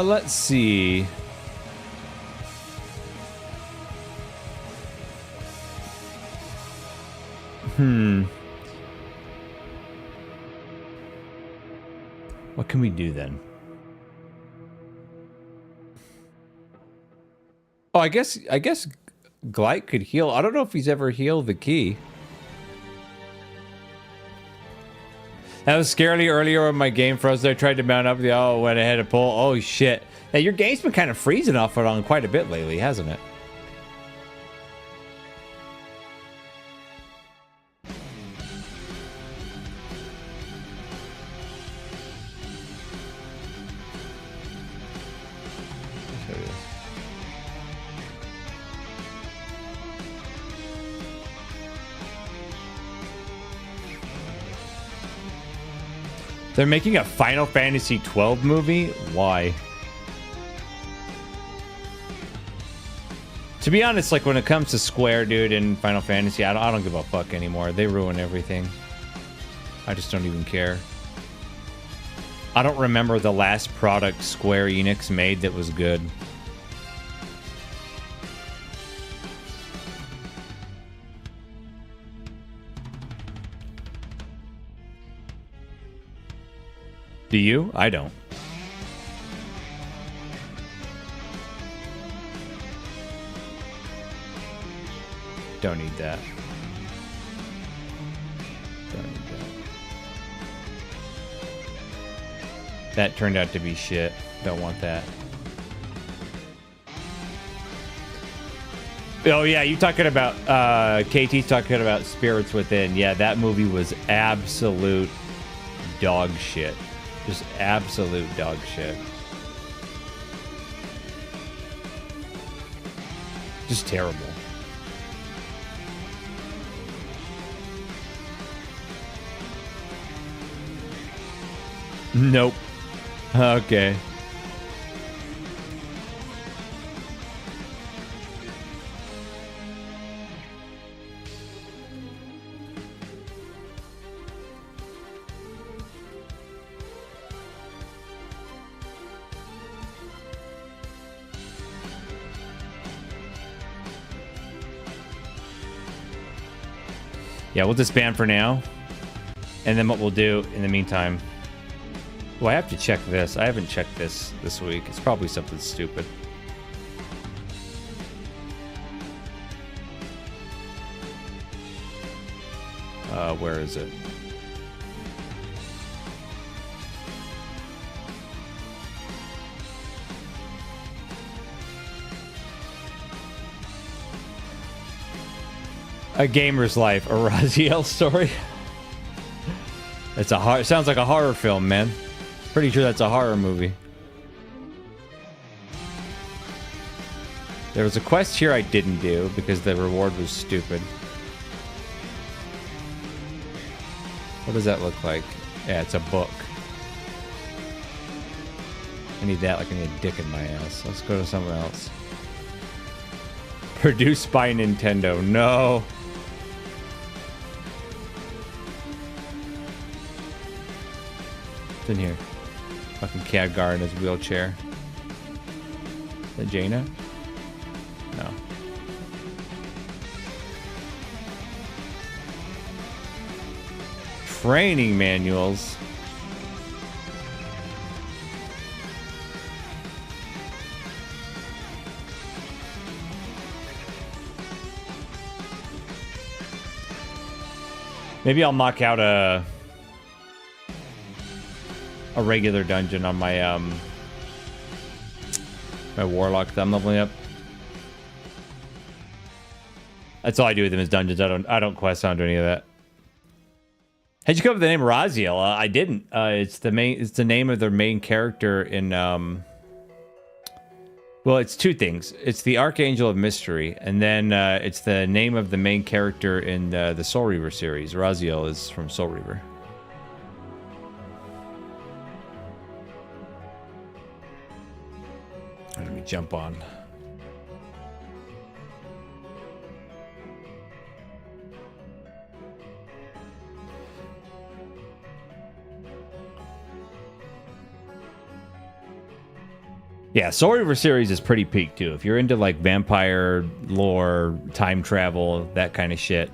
Let's see. What can we do then? Oh, I guess Glite could heal. I don't know if he's ever healed the key. That was scarily earlier when my game froze. I tried to mount up the went ahead and pull. Oh shit. Now your game's been kind of freezing off it on quite a bit lately, hasn't it? They're making a Final Fantasy 12 movie? Why? To be honest, like when it comes to Square, dude, and Final Fantasy, I don't give a fuck anymore. They ruin everything. I just don't even care. I don't remember the last product Square Enix made that was good. Do you? I don't. Don't need that. Don't need that. That turned out to be shit. Don't want that. Oh yeah, you talking about KT's talking about Spirits Within. Yeah, that movie was absolute dog shit. Just absolute dog shit. Just terrible. Nope. Okay. Yeah, we'll disband for now. And then what we'll do in the meantime... Well, I have to check this. I haven't checked this week. It's probably something stupid. Where is it? A Gamer's Life, a Raziel story. It's a sounds like a horror film, man. Pretty sure that's a horror movie. There was a quest here I didn't do because the reward was stupid. What does that look like? Yeah, it's a book. I need that like I need a dick in my ass. Let's go to somewhere else. Produced by Nintendo. No. What's in here? Fucking Khadgar in his wheelchair. Is that Jaina? No. Training manuals. Maybe I'll knock out a regular dungeon on my my warlock that I'm leveling up. That's all I do with them is dungeons. I don't quest. I don't do any of that. How'd you come up with the name Raziel? I didn't. It's the name of their main character in Well, it's two things. It's the Archangel of Mystery, and then it's the name of the main character in the Soul Reaver series. Raziel is from Soul Reaver. Let me jump on. Yeah, Soul Reaver series is pretty peak too. If you're into like vampire lore, time travel, that kind of shit,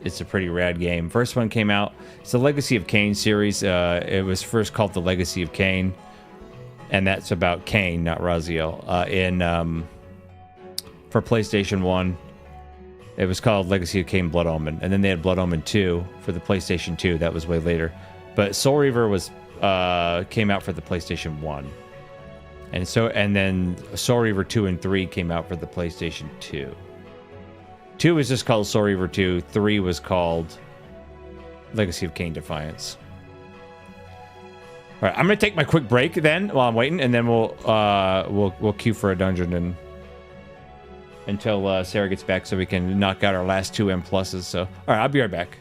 it's a pretty rad game. First one came out. It's the Legacy of Kain series. It was first called the Legacy of Kain, and that's about Kain, not Raziel. For PlayStation 1, it was called Legacy of Kain Blood Omen, and then they had Blood Omen 2 for the PlayStation 2. That was way later. But Soul Reaver came out for the PlayStation 1. And then Soul Reaver 2 and 3 came out for the PlayStation 2. 2 was just called Soul Reaver 2. 3 was called Legacy of Kain Defiance. All right, I'm gonna take my quick break then while I'm waiting, and then we'll queue for a dungeon until Sarah gets back so we can knock out our last 2 M pluses. So, all right, I'll be right back.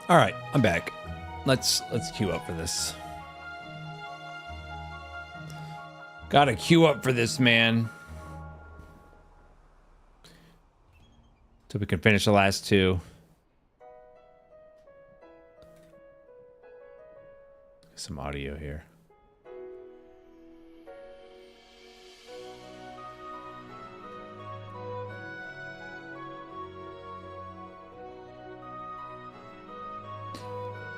All right, I'm back. Let's queue up for this. Gotta queue up for this, man. So we can finish the last two. Some audio here.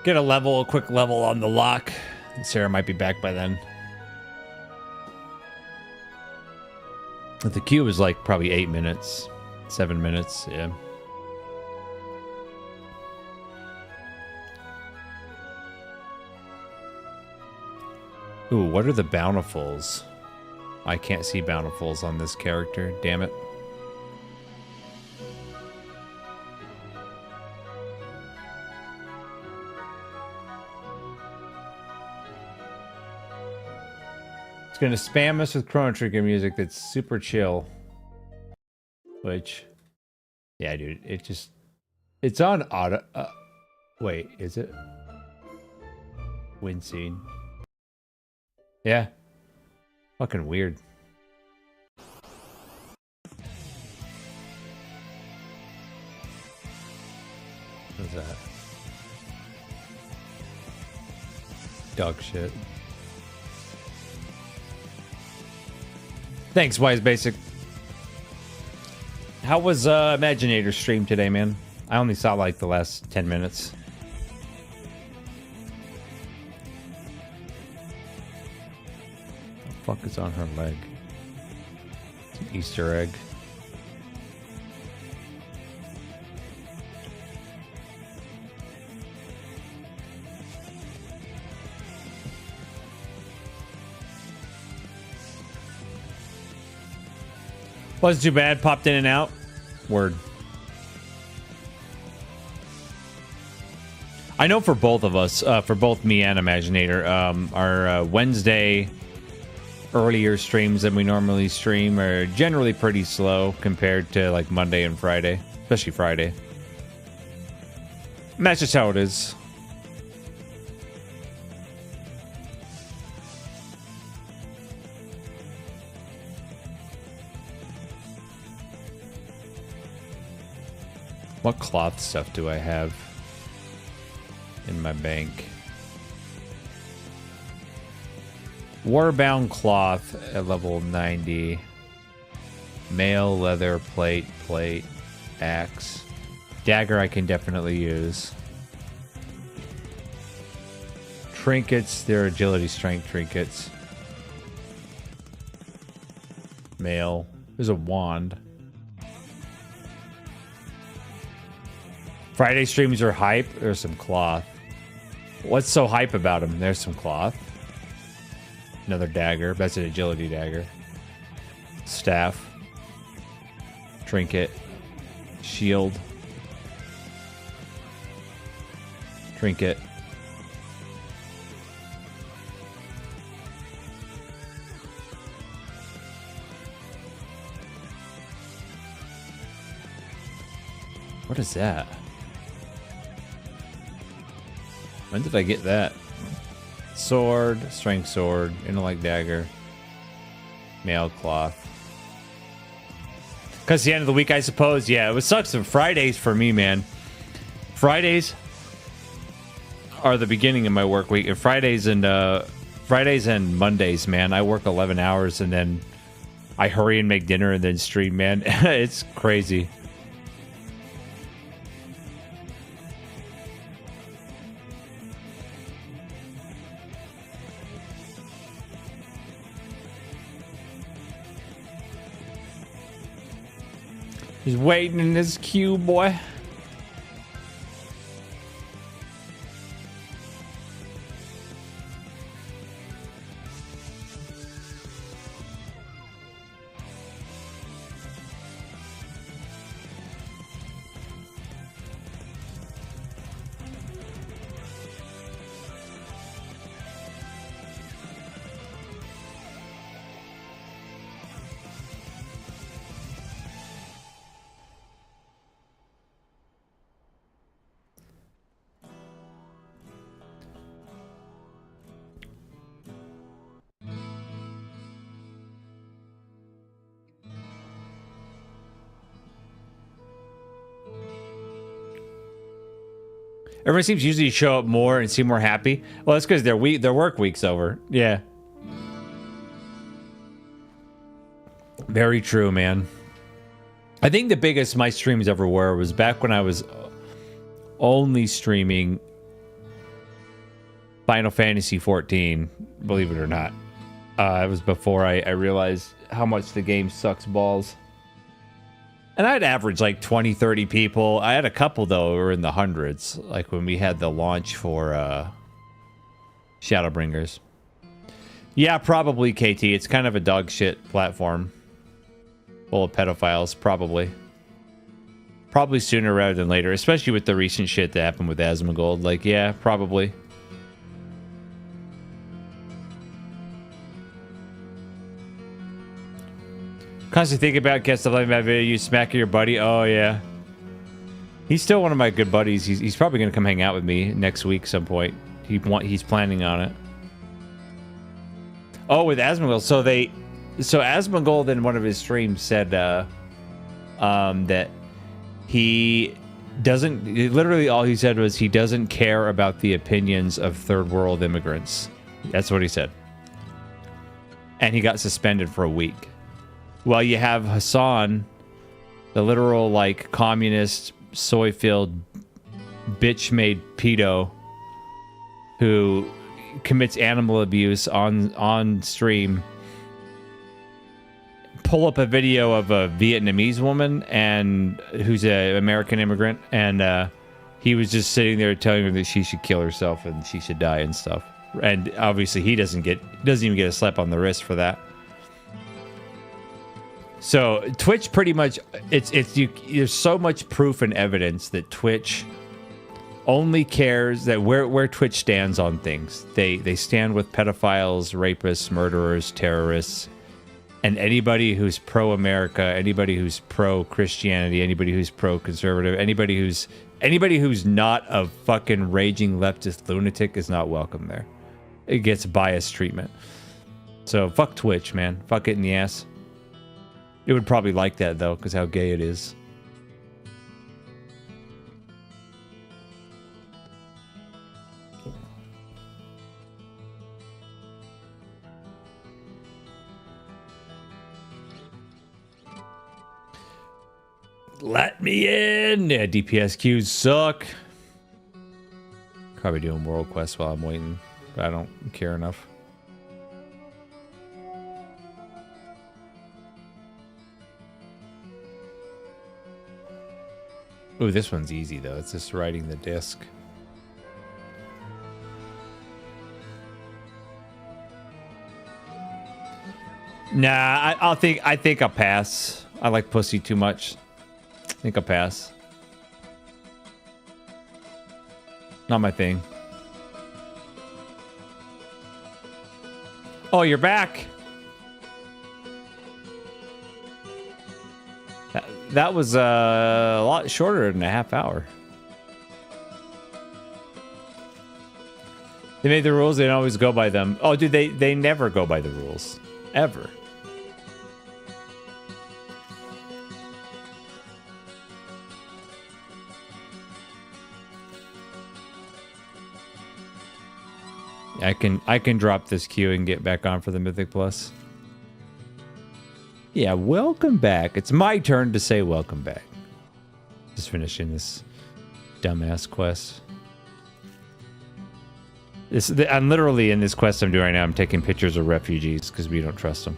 Get a quick level on the lock. Sarah might be back by then. But the queue is like probably 8 minutes, 7 minutes, yeah. Ooh, what are the bountifuls? I can't see bountifuls on this character, damn it. It's gonna spam us with Chrono Trigger music that's super chill. Which, yeah, dude, it's on auto. Wait, is it? Wind scene. Yeah. Fucking weird. What's that? Dog shit. Thanks, Wise Basic. How was Imaginator stream today, man? I only saw like the last 10 minutes. What the fuck is on her leg? It's an Easter egg. Wasn't too bad. Popped in and out. Word. I know for both of us, for both me and Imaginator, our Wednesday earlier streams than we normally stream are generally pretty slow compared to like Monday and Friday, especially Friday. And that's just how it is. What cloth stuff do I have in my bank? Warbound cloth at level 90. Mail, leather, plate, axe. Dagger I can definitely use. Trinkets, they're agility strength trinkets. Mail. There's a wand. Friday streams are hype. There's some cloth. What's so hype about them? There's some cloth. Another dagger. That's an agility dagger. Staff. Trinket. Shield. Trinket. What is that? When did I get that? Sword, strength sword, intellect dagger, mail cloth. Because the end of the week, I suppose. Yeah, it sucks. Fridays for me, man. Fridays are the beginning of my work week. And Fridays and Mondays, man, I work 11 hours and then I hurry and make dinner and then stream, man. It's crazy. He's waiting in his queue, boy. Everyone seems usually to show up more and seem more happy. Well, that's because their work week's over. Yeah. Very true, man. I think the biggest my streams ever were was back when I was only streaming Final Fantasy 14, believe it or not. It was before I realized how much the game sucks balls. And I'd average like 20, 30 people. I had a couple, though, who were in the hundreds, like when we had the launch for Shadowbringers. Yeah, probably, KT. It's kind of a dog shit platform. Full of pedophiles, probably. Probably sooner rather than later, especially with the recent shit that happened with Asmongold. Like, yeah, probably. Constantly thinking about stuff like that video, you smacking your buddy. Oh, yeah. He's still one of my good buddies. He's probably going to come hang out with me next week some point. He's planning on it. Oh, with Asmongold. So Asmongold in one of his streams said that he doesn't... Literally all he said was he doesn't care about the opinions of third world immigrants. That's what he said. And he got suspended for a week. Well, you have Hassan, the literal, like, communist, soy-filled, bitch-made pedo who commits animal abuse on stream, pull up a video of a Vietnamese woman and who's an American immigrant, and he was just sitting there telling her that she should kill herself and she should die and stuff. And obviously he doesn't even get a slap on the wrist for that. So Twitch pretty much there's so much proof and evidence that Twitch only cares that where Twitch stands on things. They stand with pedophiles, rapists, murderers, terrorists, and anybody who's pro-America, anybody who's pro-Christianity, anybody who's pro-conservative, anybody who's not a fucking raging leftist lunatic is not welcome there. It gets biased treatment. So fuck Twitch, man. Fuck it in the ass. It would probably like that, though, because how gay it is. Let me in! Yeah, DPS queues suck. Probably doing world quests while I'm waiting, but I don't care enough. Ooh, this one's easy, though. It's just writing the disc. Nah, I think I'll pass. I like pussy too much. I think I'll pass. Not my thing. Oh, you're back. That was a lot shorter than a half hour. They made the rules, they don't always go by them. Oh, dude, they never go by the rules. Ever. I can drop this queue and get back on for the Mythic Plus. Yeah, welcome back. It's my turn to say welcome back. Just finishing this dumbass quest. I'm literally in this quest I'm doing right now. I'm taking pictures of refugees because we don't trust them.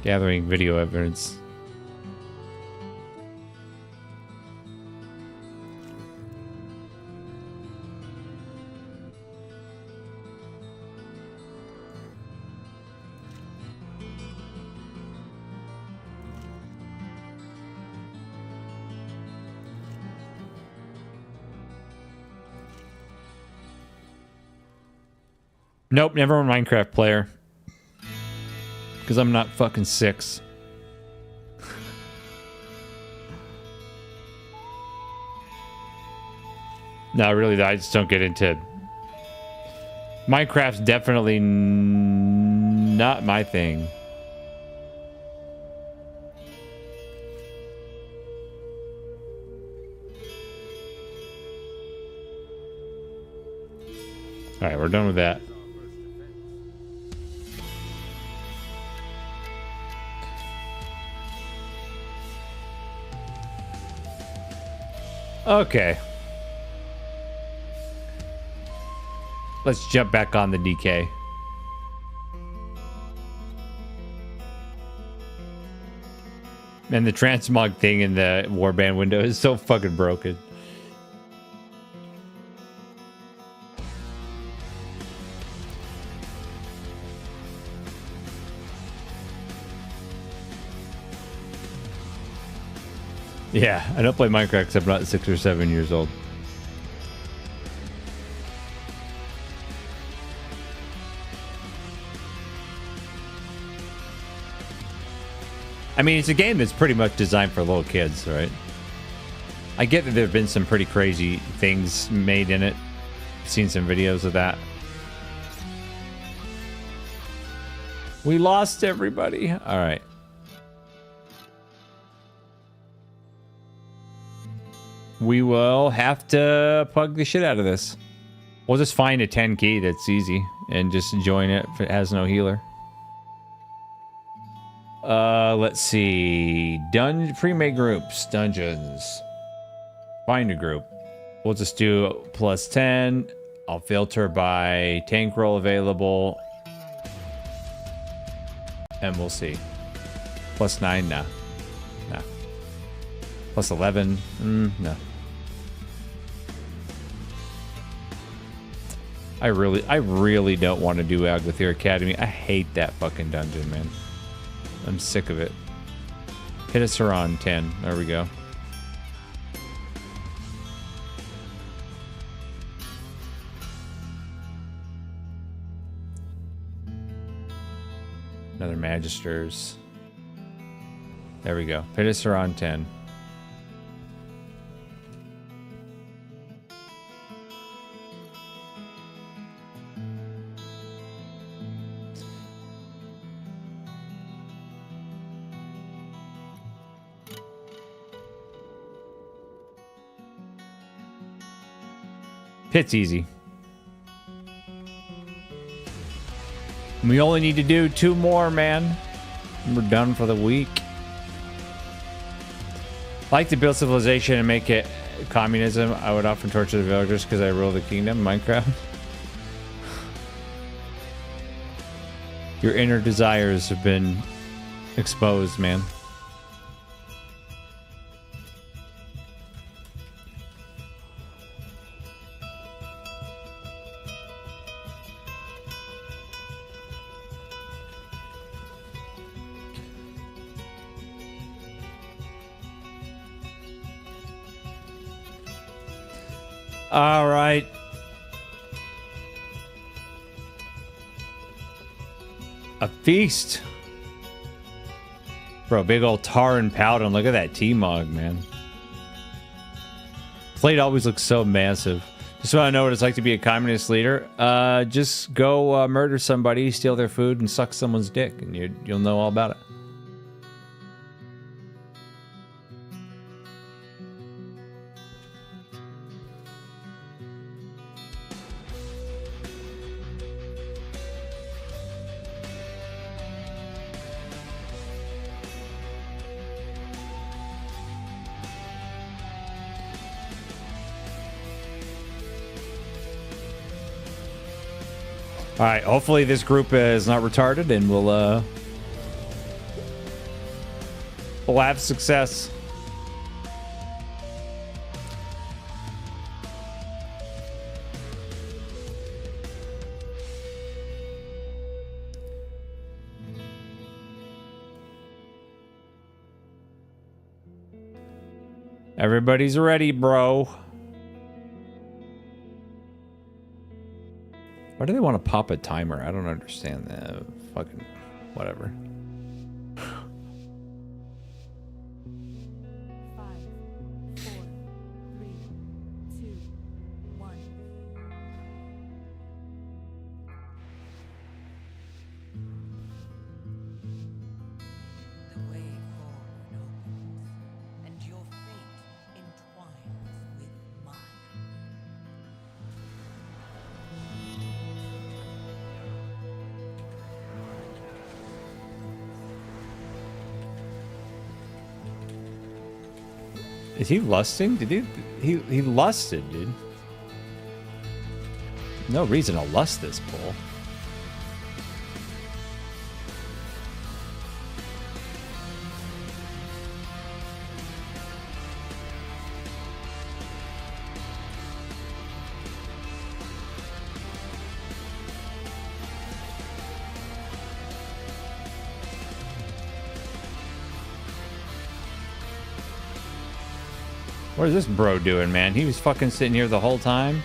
Gathering video evidence. Nope, never a Minecraft player. Because I'm not fucking 6. No, really, I just don't get into... Minecraft's definitely not my thing. All right, we're done with that. Okay. Let's jump back on the DK. And the transmog thing in the warband window is so fucking broken. Yeah, I don't play Minecraft because I'm not 6 or 7 years old. I mean, it's a game that's pretty much designed for little kids, right? I get that there have been some pretty crazy things made in it. I've seen some videos of that. We lost everybody. All right. We will have to pug the shit out of this. We'll just find a 10 key that's easy and just join it if it has no healer. Let's see. Pre-made groups, dungeons. Find a group. We'll just do plus 10. I'll filter by tank roll available. And we'll see. Plus 9, nah. Nah. Plus 11, no. I really don't want to do Aglothier Academy. I hate that fucking dungeon, man. I'm sick of it. Hit a Saran 10. There we go. Another Magisters. There we go. Hit a Saran 10. Pit's easy. We only need to do 2 more, man. We're done for the week. I like to build civilization and make it communism. I would often torture the villagers because I rule the kingdom. Minecraft. Your inner desires have been exposed, man. All right. A feast. Bro, big old tar and powder. Look at that T-Mog, man. Plate always looks so massive. Just want to know what it's like to be a communist leader. Just go murder somebody, steal their food, and suck someone's dick, and you'll know all about it. All right, hopefully this group is not retarded and we'll have success. Everybody's ready, bro. Why do they want to pop a timer? I don't understand that. Fucking whatever. 5, 4, 3, 2, 1. The way forward opens, and your fate entwines with mine. Is he lusting? Did he lusted, dude. No reason to lust this bull. What is this bro doing, man? He was fucking sitting here the whole time.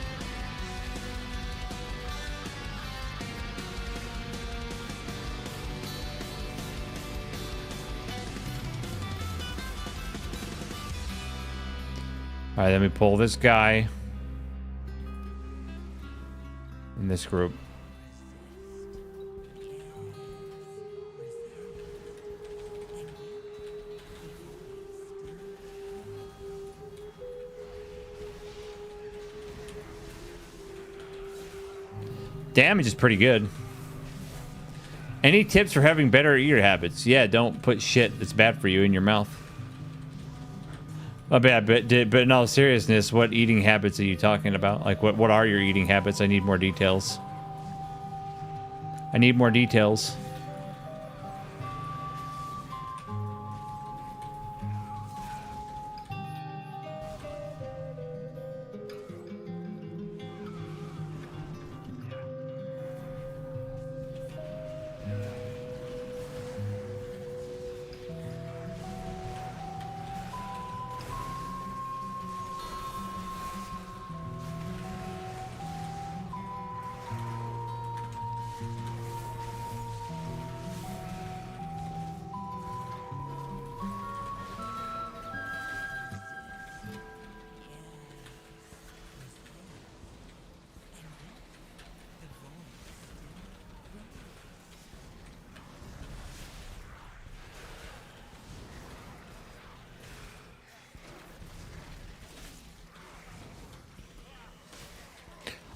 All right, let me pull this guy in this group. Damage is pretty good. Any tips for having better eater habits? Yeah, don't put shit that's bad for you in your mouth. Not bad, but in all seriousness, what eating habits are you talking about? Like, what are your eating habits? I need more details. I need more details.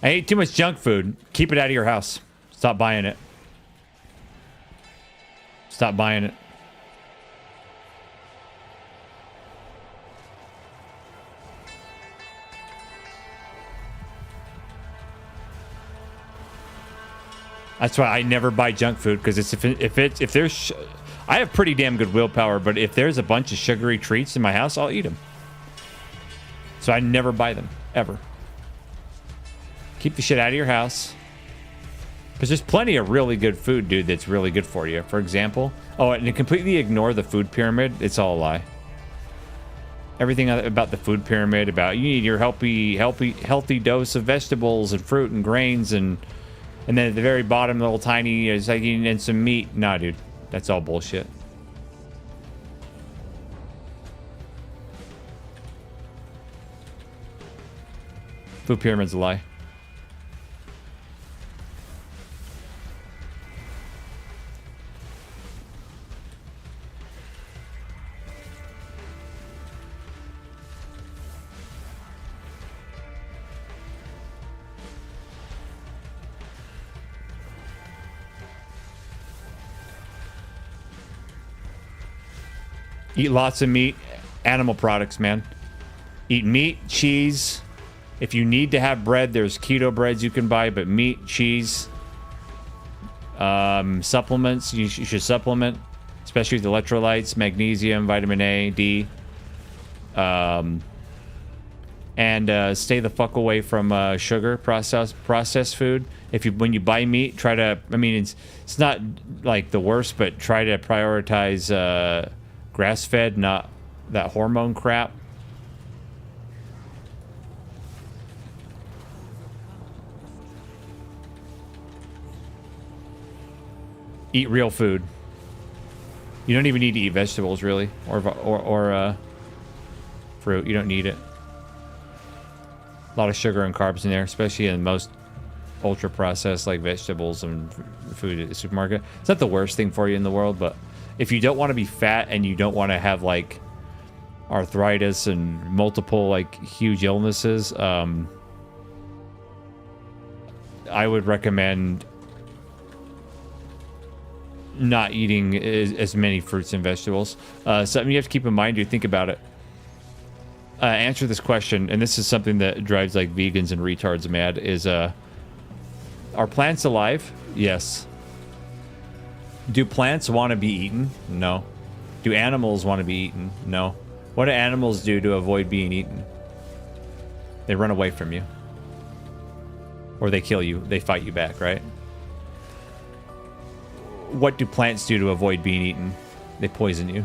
I ate too much junk food. Keep it out of your house. Stop buying it. Stop buying it. That's why I never buy junk food, because it's if there's I have pretty damn good willpower, but if there's a bunch of sugary treats in my house, I'll eat them. So I never buy them ever. Keep the shit out of your house. Because there's plenty of really good food, dude, that's really good for you. For example, and to completely ignore the food pyramid, it's all a lie. Everything about the food pyramid, about you need your healthy dose of vegetables and fruit and grains, and then at the very bottom, little tiny, it's like and some meat. Nah, dude, that's all bullshit. Food pyramid's a lie. Eat lots of meat, animal products, man. Eat meat, cheese. If you need to have bread, there's keto breads you can buy, but meat, cheese, supplements, you should supplement, especially with electrolytes, magnesium, vitamin A, D. And stay the fuck away from sugar, processed food. When you buy meat, try to, I mean, it's not like the worst, but try to prioritize grass-fed, not that hormone crap. Eat real food. You don't even need to eat vegetables, really, or fruit. You don't need it. A lot of sugar and carbs in there, especially in most ultra-processed like vegetables and food at the supermarket. It's not the worst thing for you in the world, but if you don't want to be fat and you don't want to have like arthritis and multiple like huge illnesses, I would recommend not eating as many fruits and vegetables. Something you have to keep in mind. You think about it. answer this question, and this is something that drives like vegans and retards mad, is are plants alive? Yes. Do plants want to be eaten? No. Do animals want to be eaten? No. What do animals do to avoid being eaten? They run away from you. Or they kill you. They fight you back, right? What do plants do to avoid being eaten? They poison you.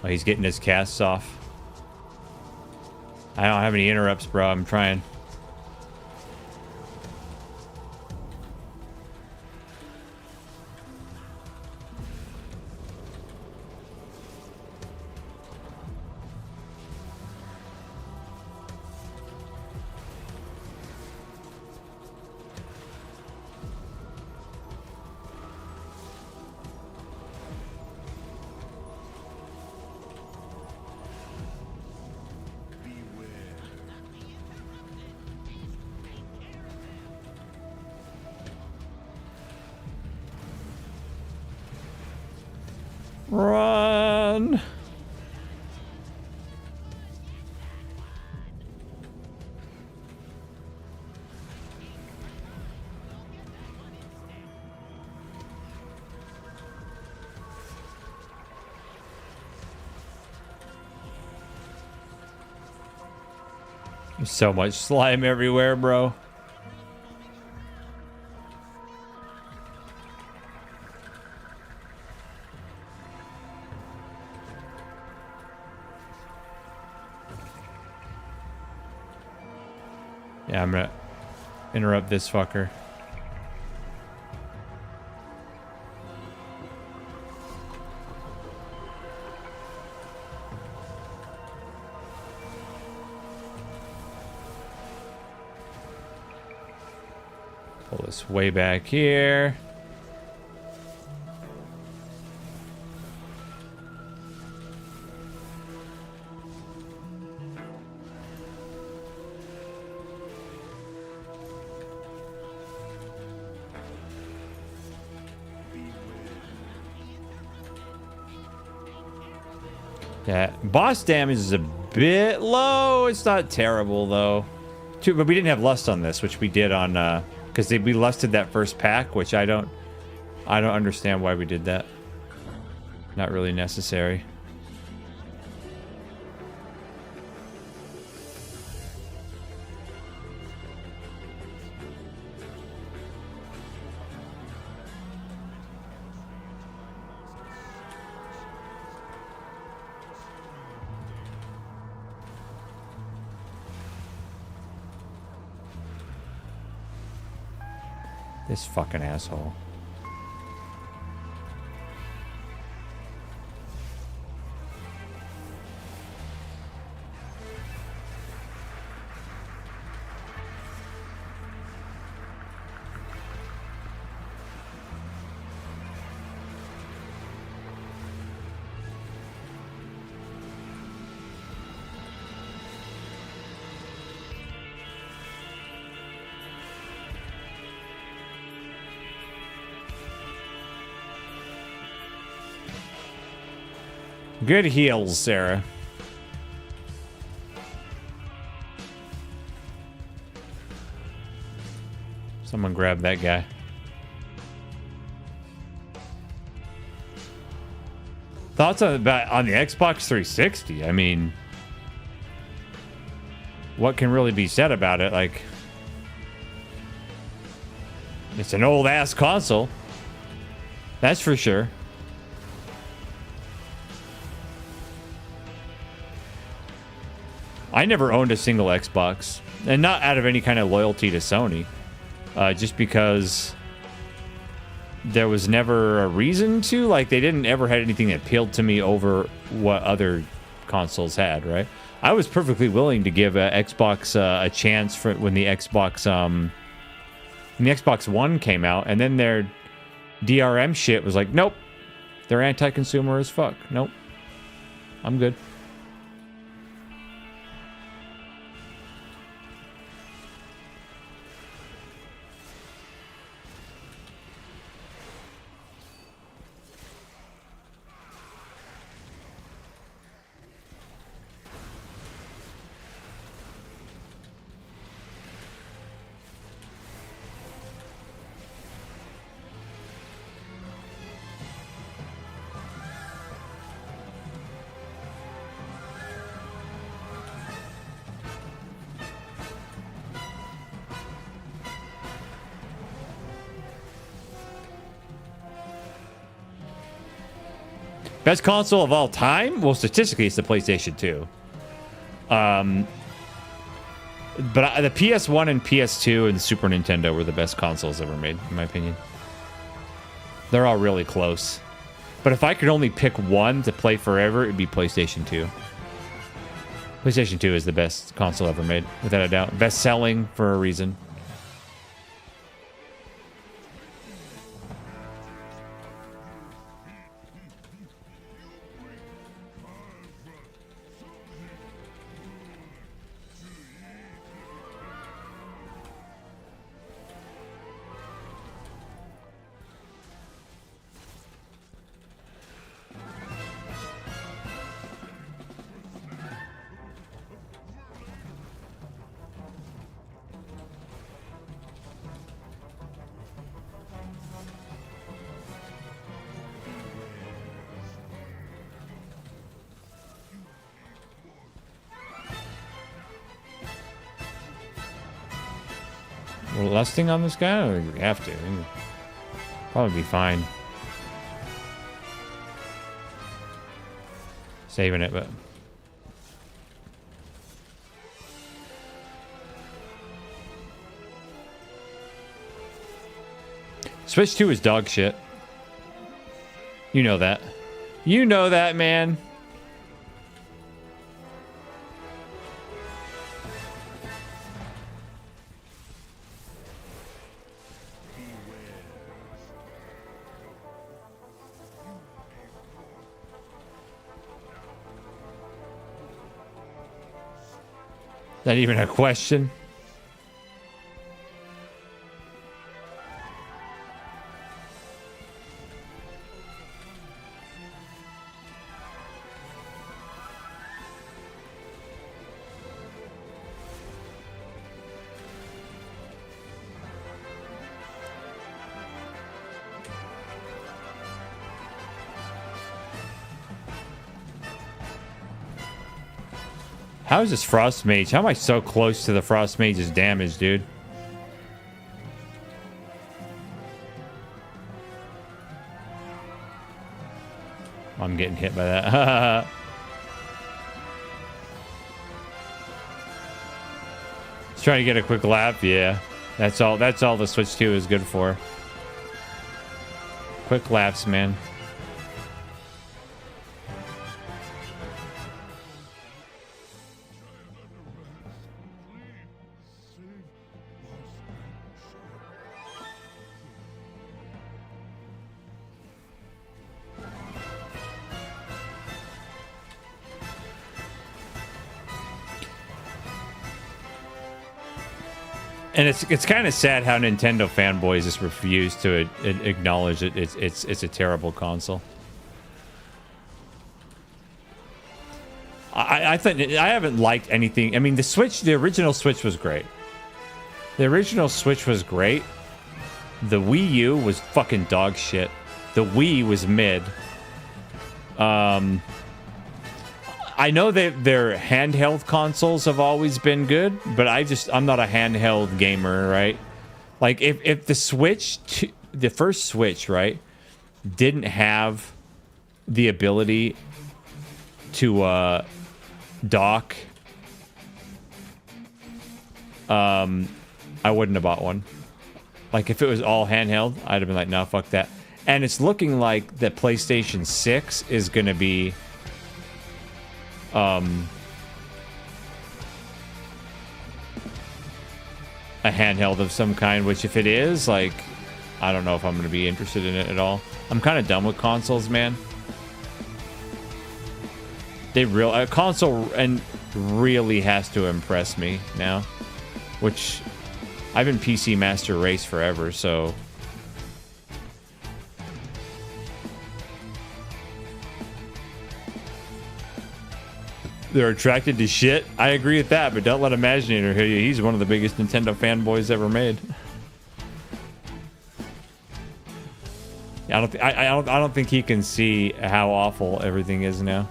Oh, he's getting his casts off. I don't have any interrupts, bro. I'm trying. Run! There's so much slime everywhere, bro. Yeah, I'm gonna interrupt this fucker. Pull this way back here. Yeah, boss damage is a bit low. It's not terrible though. But we didn't have lust on this, which we did on because we lusted that first pack, which I don't understand why we did that. Not really necessary. This fucking asshole. Good heals, Sarah. Someone grab that guy. Thoughts on the Xbox 360? I mean, what can really be said about it? Like, it's an old ass console. That's for sure. I never owned a single Xbox, and not out of any kind of loyalty to Sony, just because there was never a reason to. Like, they didn't ever had anything that appealed to me over what other consoles had, right? I was perfectly willing to give Xbox a chance for when the Xbox And the Xbox One came out, and then their DRM shit was like, nope. They're anti-consumer as fuck. Nope. I'm good. Best console of all time? Well, statistically, it's the PlayStation 2. But the PS1 and PS2 and Super Nintendo were the best consoles ever made, in my opinion. They're all really close. But if I could only pick one to play forever, it'd be PlayStation 2. PlayStation 2 is the best console ever made, without a doubt. Best selling for a reason. We're lusting on this guy? Or we have to. Probably be fine. Saving it, but... Switch 2 is dog shit. You know that. You know that, man. Not even a question. How is this Frost Mage? How am I so close to the Frost Mage's damage, dude? I'm getting hit by that. Just trying to get a quick lap. Yeah, that's all the Switch 2 is good for. Quick laps, man. And it's kind of sad how Nintendo fanboys just refuse to acknowledge that it's a terrible console. I think I haven't liked anything. I mean, the original Switch was great. The original Switch was great. The Wii U was fucking dog shit. The Wii was mid. I know that their handheld consoles have always been good, but I'm not a handheld gamer, right? Like if the Switch, the first Switch, right, didn't have the ability to dock, I wouldn't have bought one. Like if it was all handheld, I'd have been like, no, fuck that. And it's looking like the PlayStation 6 is going to be a handheld of some kind, which if it is, like, I don't know if I'm going to be interested in it at all. I'm kind of done with consoles, man. A console and really has to impress me now, which I've been PC Master Race forever, so they're attracted to shit. I agree with that, but don't let Imaginator hear you. He's one of the biggest Nintendo fanboys ever made. I don't think he can see how awful everything is now.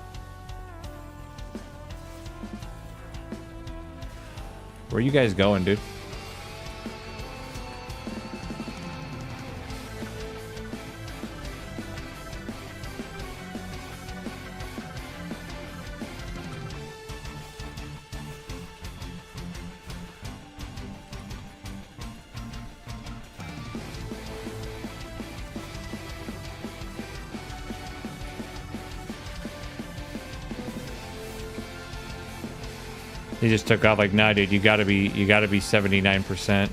Where are you guys going, dude? He just took off like, nah, dude, you gotta be 79%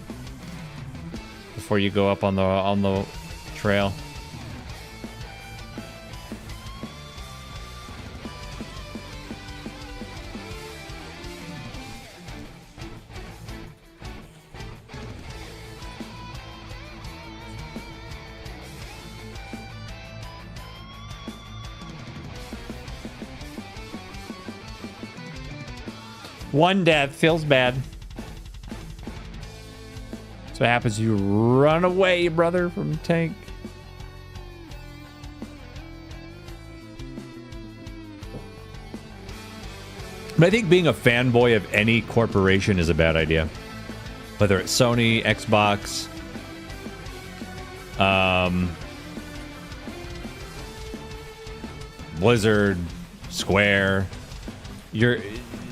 before you go up on the trail. One death feels bad. So what happens, you run away, brother, from the tank. But I think being a fanboy of any corporation is a bad idea. Whether it's Sony, Xbox, Blizzard, Square,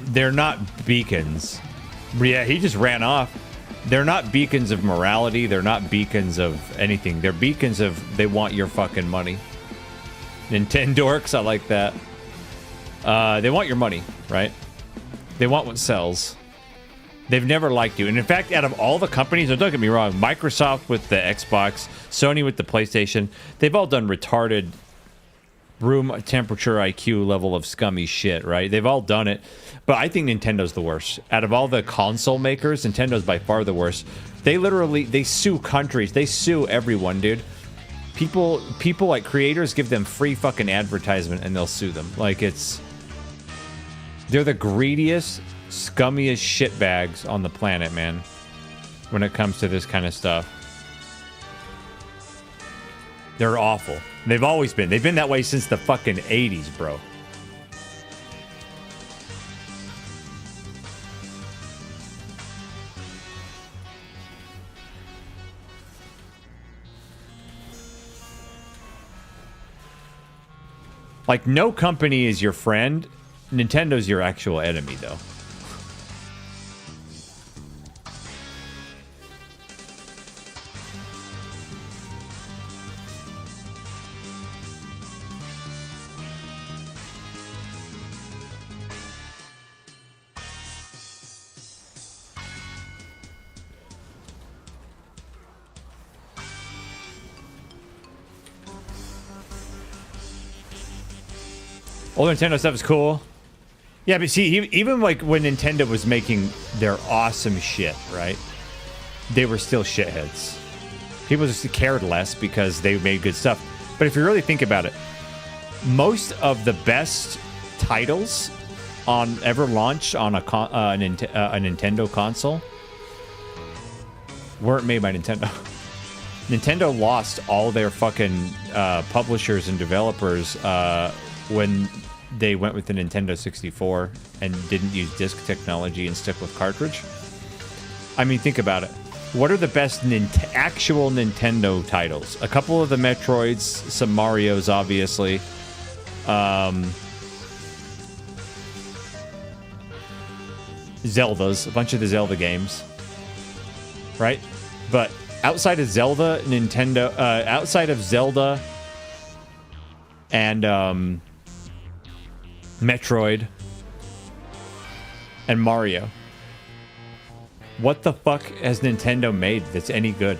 they're not beacons. Yeah, he just ran off. They're not beacons of morality. They're not beacons of anything. They're beacons of they want your fucking money. Nintendorks, I like that. They want your money, right? They want what sells. They've never liked you. And in fact, out of all the companies, don't get me wrong, Microsoft with the Xbox, Sony with the PlayStation, they've all done retarded room temperature IQ level of scummy shit, right? They've all done it. But I think Nintendo's the worst. Out of all the console makers, Nintendo's by far the worst. They sue countries. They sue everyone, dude. People like creators give them free fucking advertisement and they'll sue them. Like they're the greediest, scummiest shitbags on the planet, man. When it comes to this kind of stuff. They're awful. They've always been. They've been that way since the fucking 80s, bro. Like, no company is your friend. Nintendo's your actual enemy, though. Old Nintendo stuff is cool. Yeah, but see, even like when Nintendo was making their awesome shit, right? They were still shitheads. People just cared less because they made good stuff. But if you really think about it, most of the best titles ever launched on a Nintendo console weren't made by Nintendo. Nintendo lost all their fucking publishers and developers when they went with the Nintendo 64 and didn't use disc technology and stick with cartridge. I mean, think about it. What are the best actual Nintendo titles? A couple of the Metroids, some Marios, obviously. Zeldas, a bunch of the Zelda games. Right? But outside of Zelda, outside of Zelda and Metroid and Mario, What the fuck has Nintendo made that's any good?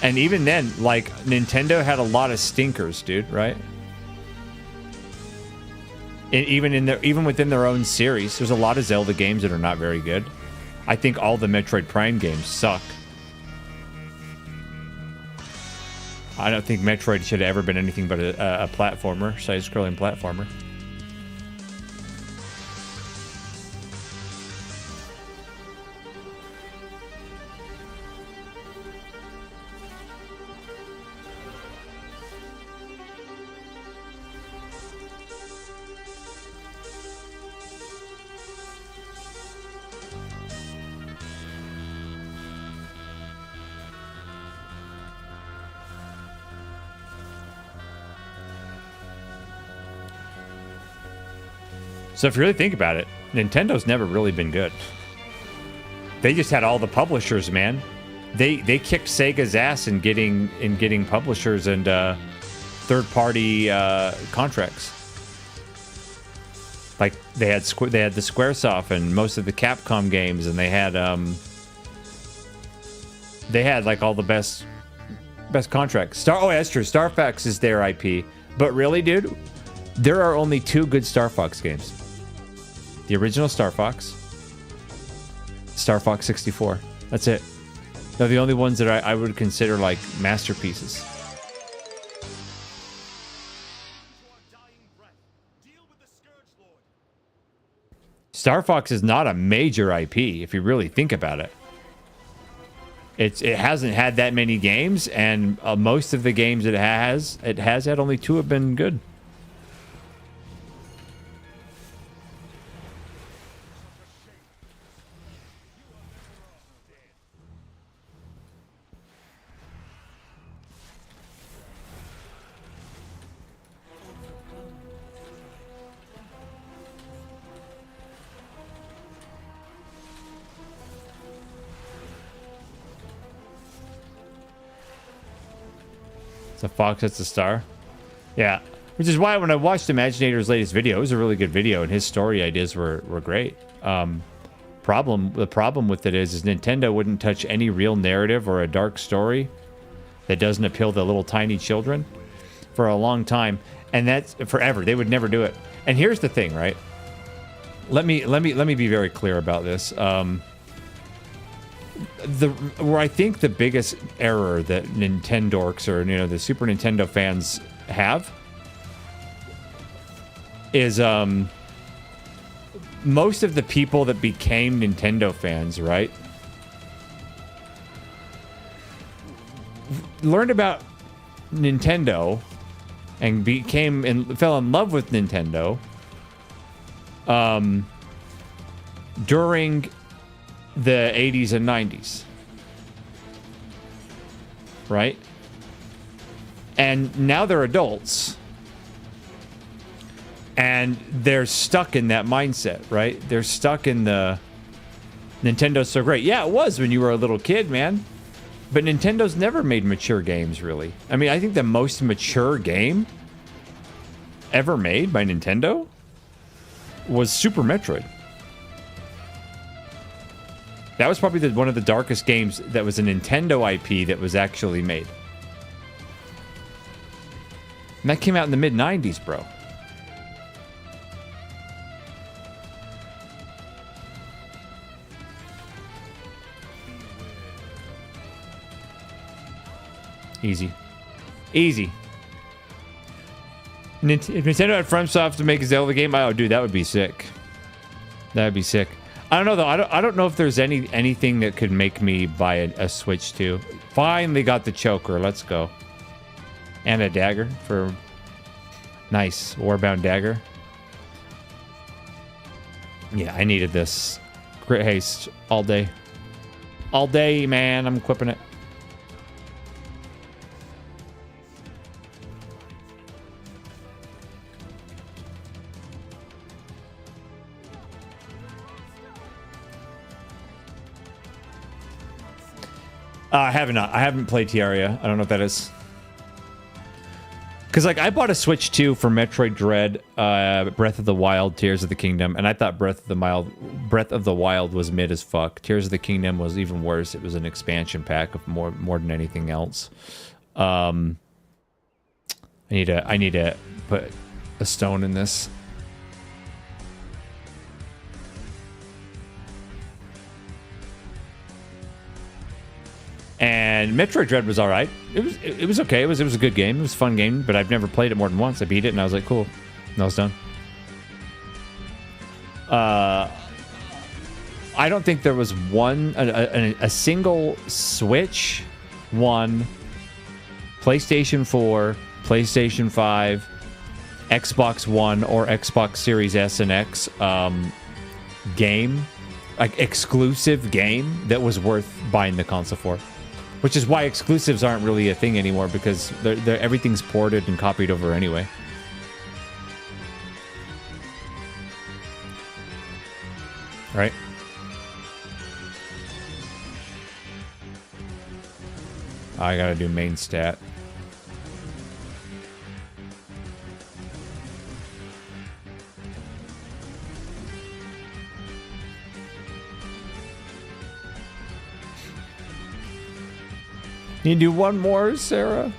And even then, like, Nintendo had a lot of stinkers, dude, right? And even within their own series, there's a lot of Zelda games that are not very good. I think all the Metroid Prime games suck. I don't think Metroid should have ever been anything but a platformer, side-scrolling platformer. So if you really think about it, Nintendo's never really been good. They just had all the publishers, man. They kicked Sega's ass in getting publishers and third-party contracts. Like they had the SquareSoft and most of the Capcom games, and they had like all the best contracts. Oh, that's true. Star Fox is their IP, but really, dude, there are only 2 good Star Fox games. The original Star Fox 64. That's it. They're the only ones that I would consider like masterpieces. Star Fox is not a major IP if you really think about it. It hasn't had that many games, and most of the games it has had only 2 have been good. The fox hits the star. Yeah. Which is why when I watched Imaginator's latest video, it was a really good video, and his story ideas were great. The problem with it is Nintendo wouldn't touch any real narrative or a dark story that doesn't appeal to little tiny children for a long time. And that's forever. They would never do it. And here's the thing, right? Let me be very clear about this. Where I think the biggest error that Nintendorks or the Super Nintendo fans have is most of the people that became Nintendo fans, right, learned about Nintendo and fell in love with Nintendo during the 80s and 90s, right? And now they're adults, and they're stuck in that mindset, right? They're stuck in the Nintendo's so great. Yeah, it was when you were a little kid, man. But Nintendo's never made mature games, really. I mean, I think the most mature game ever made by Nintendo was Super Metroid. That was probably one of the darkest games that was a Nintendo IP that was actually made. And that came out in the mid-90s, bro. Easy. Easy. If Nintendo had FromSoft to make a Zelda game, oh, dude, that would be sick. That would be sick. I don't know though. I don't know if there's anything that could make me buy a Switch 2. Finally got the choker. Let's go. And a dagger for nice Warbound dagger. Yeah, I needed this. Crit haste all day. All day, man. I'm equipping it. I haven't played Tiaria. I don't know what that is. Because like I bought a Switch 2 for Metroid Dread, Breath of the Wild, Tears of the Kingdom, and I thought Breath of the Wild was mid as fuck. Tears of the Kingdom was even worse. It was an expansion pack of more than anything else. I need to put a stone in this. And Metroid Dread was all right. It was okay. It was a good game. It was a fun game, but I've never played it more than once. I beat it and I was like, cool. And I was done. I don't think there was a single Switch 1, PlayStation 4, PlayStation 5, Xbox One, or Xbox Series S and X game, like exclusive game that was worth buying the console for. Which is why exclusives aren't really a thing anymore, because everything's ported and copied over anyway. Right? I gotta do main stat. You do one more, Sarah?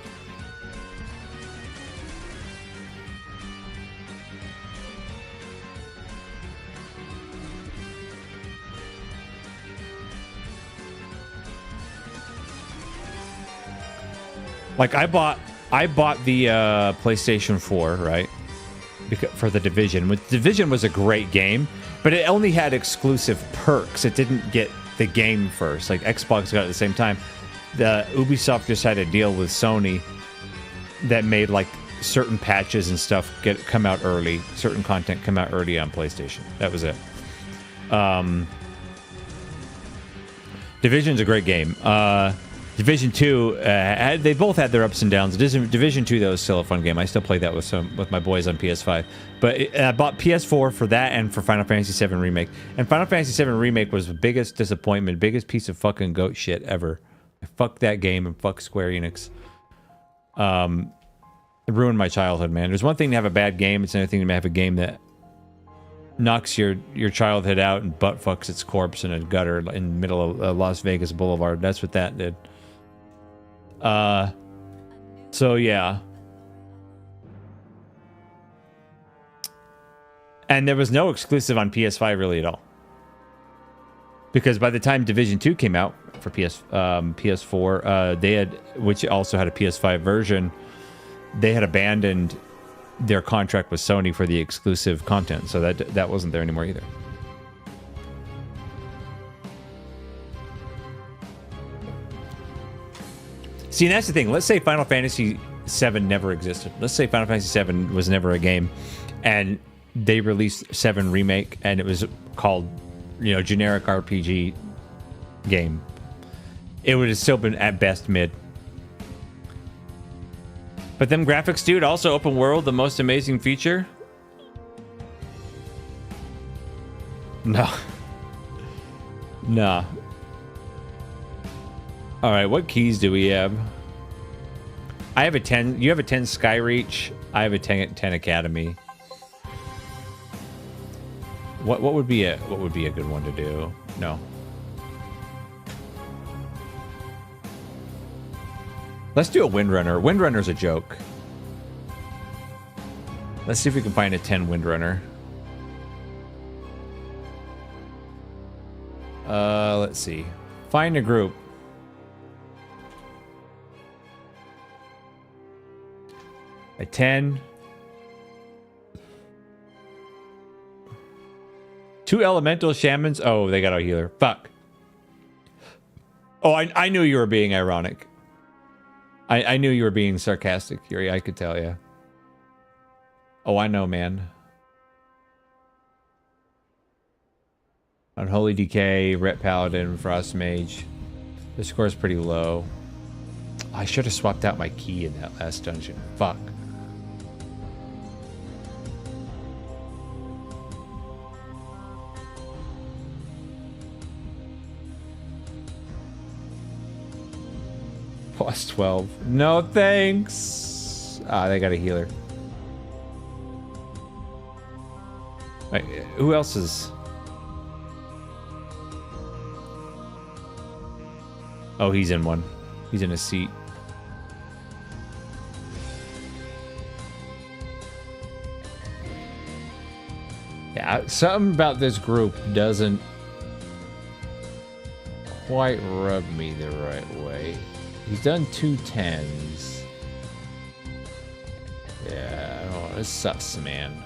Like I bought the PlayStation 4, right? For the Division. Division was a great game, but it only had exclusive perks. It didn't get the game first. Like Xbox got it at the same time. The Ubisoft just had a deal with Sony that made like certain patches and stuff come out early, certain content come out early on PlayStation. That was it. Division's a great game. Division 2, they both had their ups and downs. Division 2 though is still a fun game. I still play that with my boys on PS5. But I bought PS4 for that and for Final Fantasy VII Remake. And Final Fantasy VII Remake was the biggest disappointment, biggest piece of fucking goat shit ever. Fuck that game and fuck Square Enix. It ruined my childhood, man. There's one thing to have a bad game. It's another thing to have a game that knocks your childhood out and butt fucks its corpse in a gutter in the middle of Las Vegas Boulevard. That's what that did. So yeah. And there was no exclusive on PS5 really at all. Because by the time Division 2 came out for PS4, they had, which also had a PS5 version, they had abandoned their contract with Sony for the exclusive content, so that wasn't there anymore either. See, and that's the thing. Let's say Final Fantasy VII never existed. Let's say Final Fantasy VII was never a game, and they released 7 Remake, and it was called, generic RPG game. It would have still been at best mid. But them graphics, dude, also open world, the most amazing feature. No. Nah. Alright, what keys do we have? I have a 10. You have a 10 Skyreach. I have a 10 Academy. What would be a good one to do? No. Let's do a Windrunner. Windrunner's a joke. Let's see if we can find a 10 Windrunner. Let's see. Find a group. A 10. 2 Elemental Shamans. Oh, they got a healer. Fuck. Oh, I knew you were being ironic. I knew you were being sarcastic, Yuri. I could tell, yeah. Oh, I know, man. Unholy Decay, Ret Paladin, Frost Mage. The score's pretty low. I should have swapped out my key in that last dungeon. Fuck. Plus 12. No thanks. Ah, they got a healer. Wait, who else is... Oh, he's in one. He's in a seat. Yeah, something about this group doesn't quite rub me the right way. He's done 2 10s. Yeah, I don't know. This sucks, man.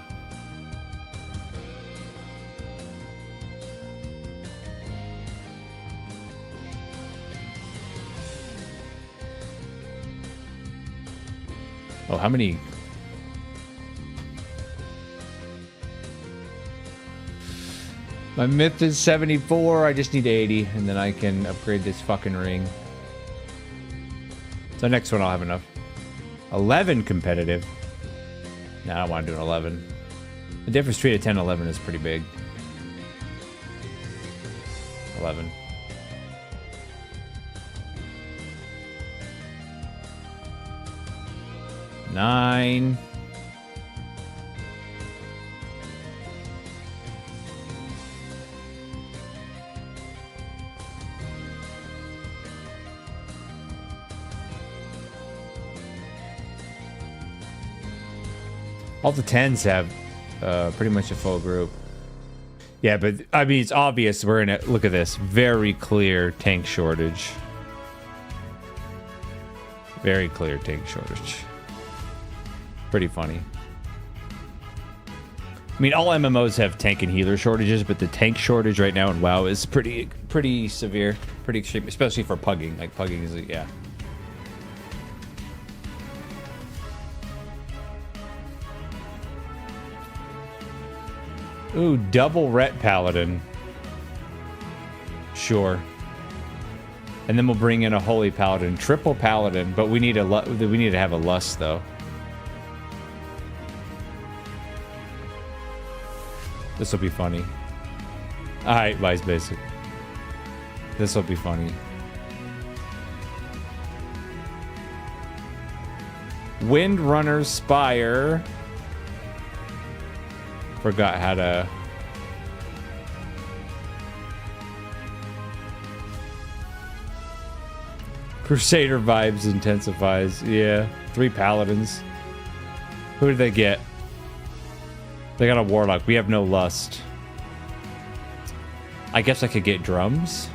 Oh, how many? My myth is 74. I just need 80, and then I can upgrade this fucking ring. So next one I'll have enough. 11 competitive. No, I don't want to do an 11. The difference between a 10 and 11 is pretty big. 11. Nine. All the 10s have pretty much a full group. Yeah, but I mean, it's obvious we're in a, look at this, very clear tank shortage. Very clear tank shortage. Pretty funny. I mean, all MMOs have tank and healer shortages, but the tank shortage right now in WoW is pretty severe, pretty extreme, especially for pugging. Like pugging is, yeah. Ooh, double Ret Paladin. Sure. And then we'll bring in a Holy Paladin, triple Paladin, but we need to have a Lust though. This will be funny. Alright, Vice Basic. This will be funny. Windrunner Spire. Forgot how to... Crusader vibes intensifies. Yeah. 3 Paladins. Who did they get? They got a Warlock. We have no Lust. I guess I could get drums.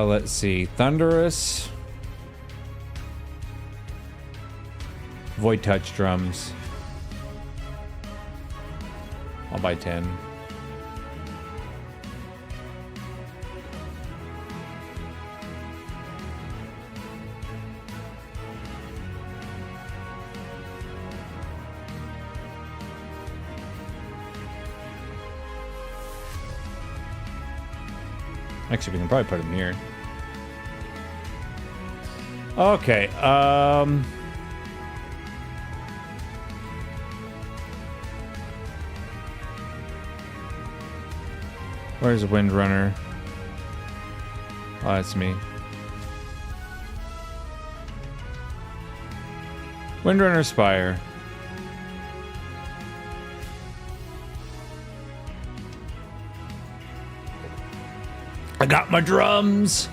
Let's see. Thunderous. Void Touch drums. I'll buy 10. Actually, we can probably put them here. Okay, where's Windrunner? Oh, that's me. Windrunner Spire. I got my drums.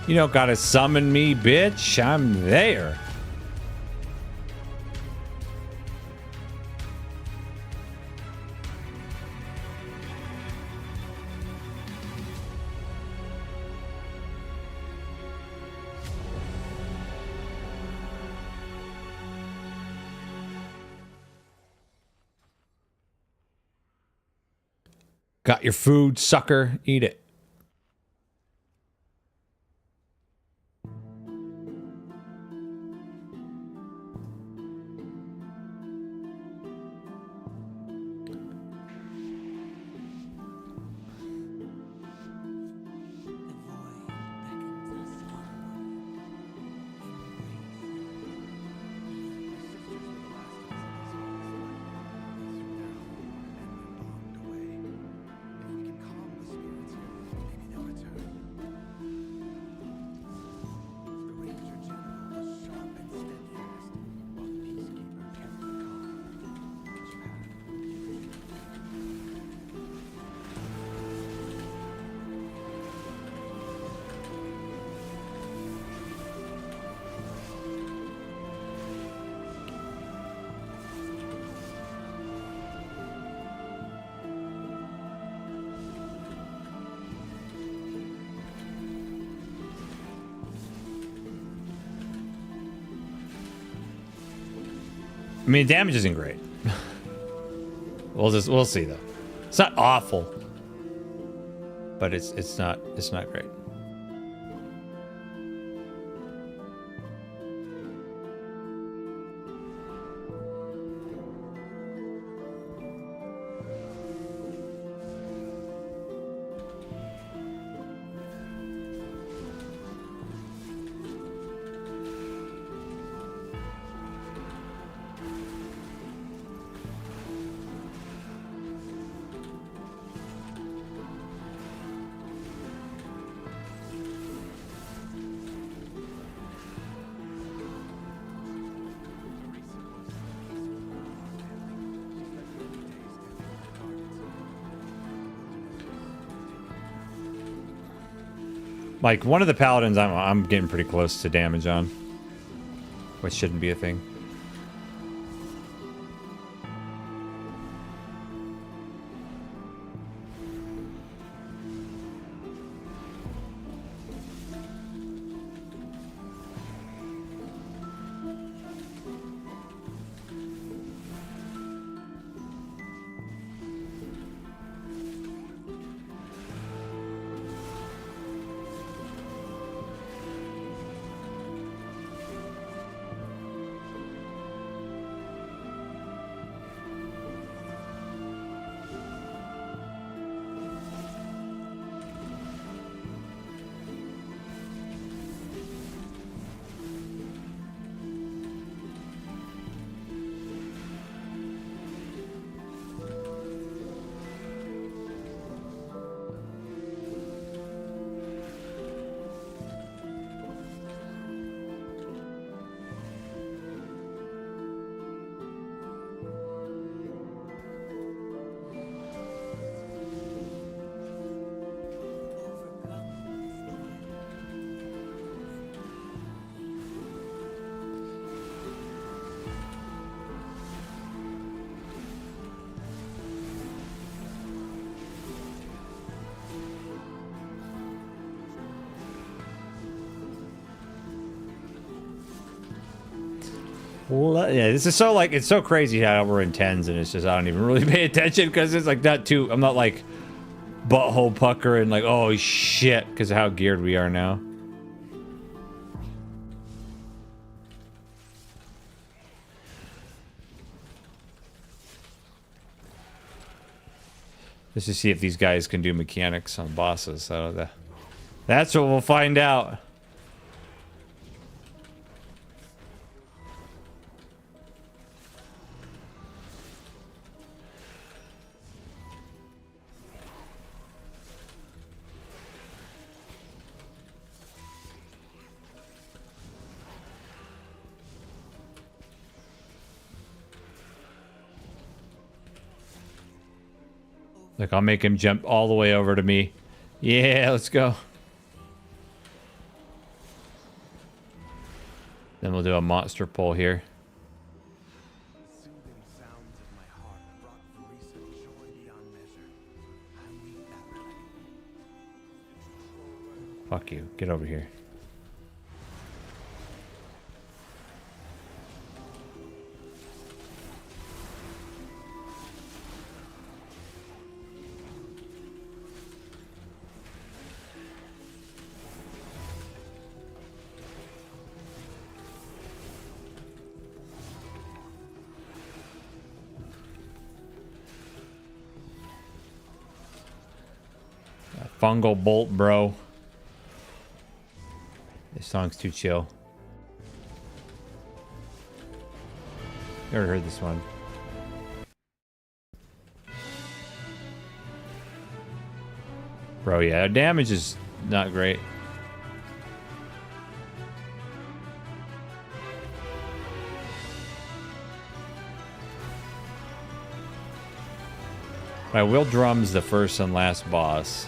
You don't gotta summon me, bitch. I'm there. Got your food, sucker. Eat it. I mean, damage isn't great. We'll see though. It's not awful, but it's not great. Like, one of the paladins I'm getting pretty close to damage on, which shouldn't be a thing. Well, yeah, this is so, like, it's so crazy how we're in 10s and it's just, I don't even really pay attention because it's like not too, I'm not like butthole pucker and like, oh shit, because of how geared we are now. Just to see if these guys can do mechanics on bosses. So that's what we'll find out. Like, I'll make him jump all the way over to me. Yeah, let's go. Then we'll do a monster pull here. Fuck you. Get over here. Fungal bolt, bro. This song's too chill. Never heard this one. Bro, yeah, damage is not great. I will drums the first and last boss.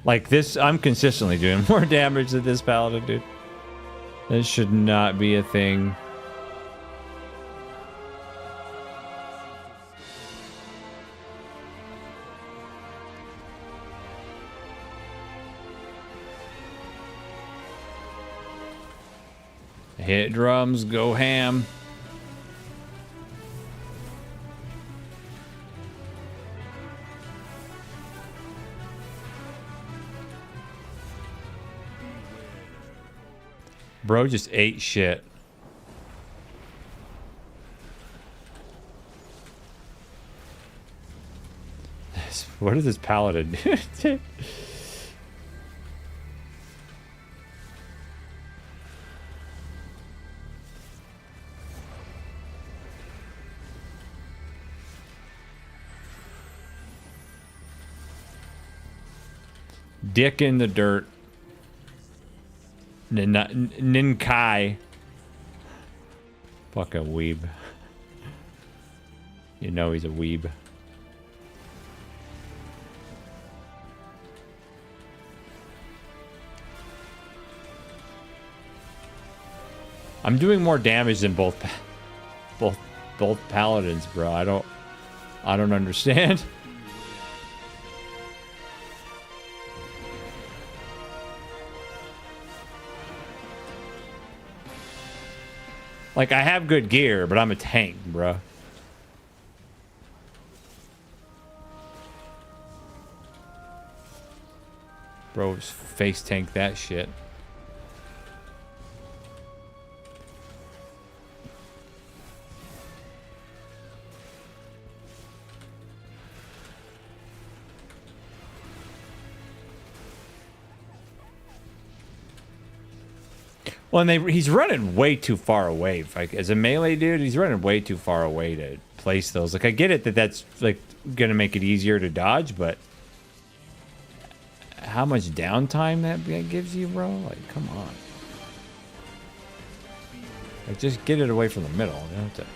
Like this, I'm consistently doing more damage than this paladin, dude. This should not be a thing. Hit drums, go ham. Bro just ate shit. What is this paladin do? Dick in the dirt. Ninkai. Fucking weeb. You know he's a weeb. I'm doing more damage than both paladins, bro. I don't understand. Like, I have good gear, but I'm a tank, bro. Bro, just face tank that shit. Well, and he's running way too far away. Like, as a melee dude, he's running way too far away to place those. Like, I get it that that's, like, gonna make it easier to dodge, but how much downtime that gives you, bro? Like, come on. Like, just get it away from the middle. You don't have to...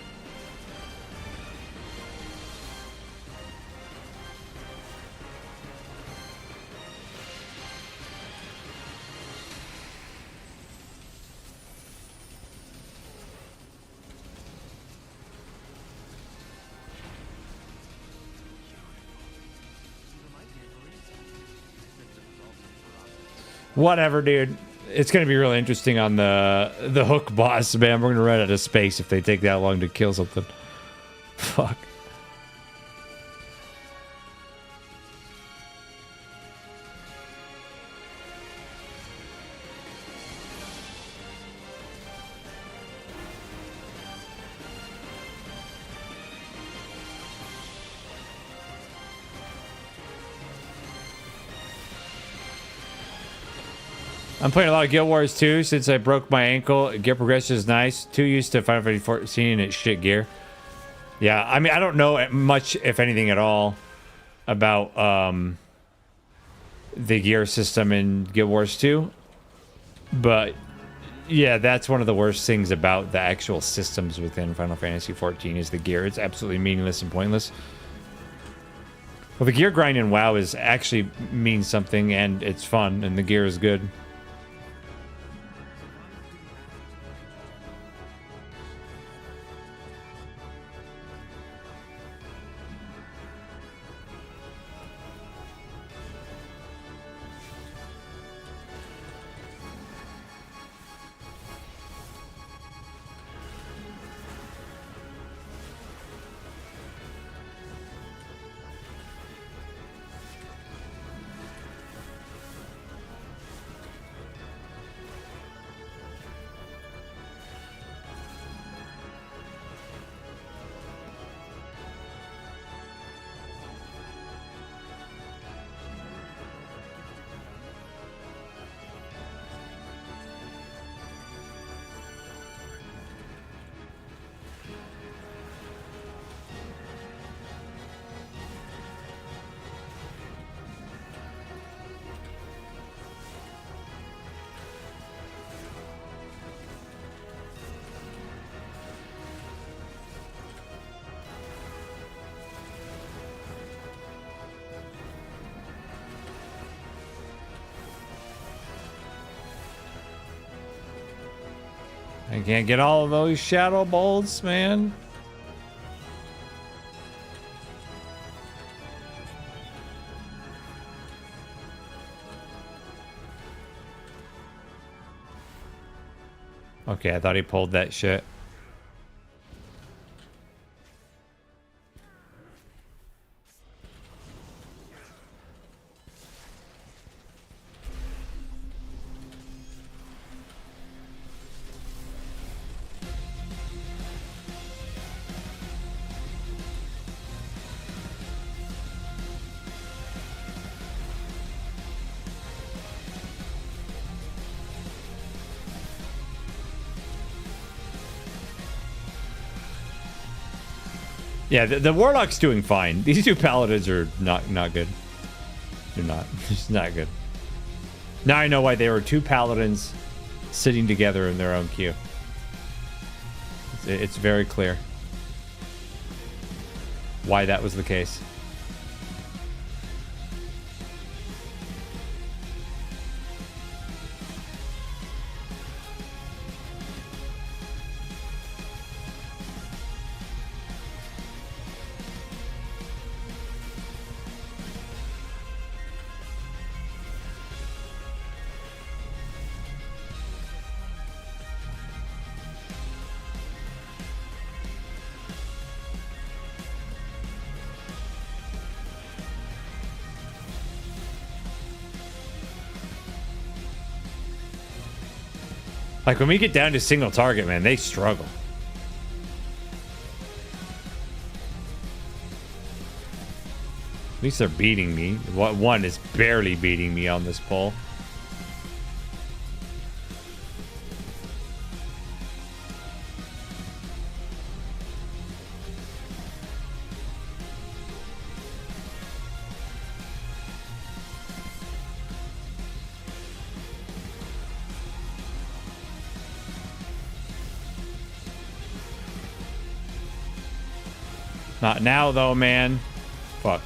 Whatever, dude. It's gonna be really interesting on the hook boss, man. We're gonna run out of space if they take that long to kill something. Fuck. I'm playing a lot of Guild Wars 2 since I broke my ankle. Gear progression is nice. Too used to Final Fantasy 14 and its shit gear. Yeah, I mean, I don't know much, if anything at all, about the gear system in Guild Wars 2. But, yeah, that's one of the worst things about the actual systems within Final Fantasy 14 is the gear. It's absolutely meaningless and pointless. Well, the gear grind in WoW is actually means something, and it's fun, and the gear is good. I can't get all of those shadow bolts, man. Okay, I thought he pulled that shit. Yeah, the Warlock's doing fine. These two Paladins are not good. They're not. It's not good. Now I know why they were two Paladins sitting together in their own queue. It's very clear why that was the case. Like, when we get down to single target, man, they struggle. At least they're beating me. One is barely beating me on this pull. Not now, though, man. Fuck.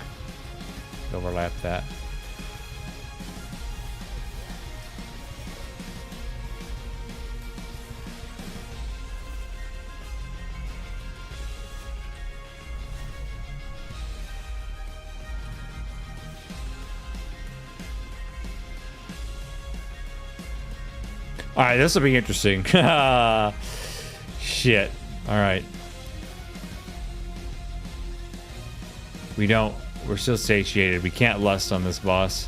Overlap that. All right, this will be interesting. Shit. All right. We're still satiated. We can't lust on this boss.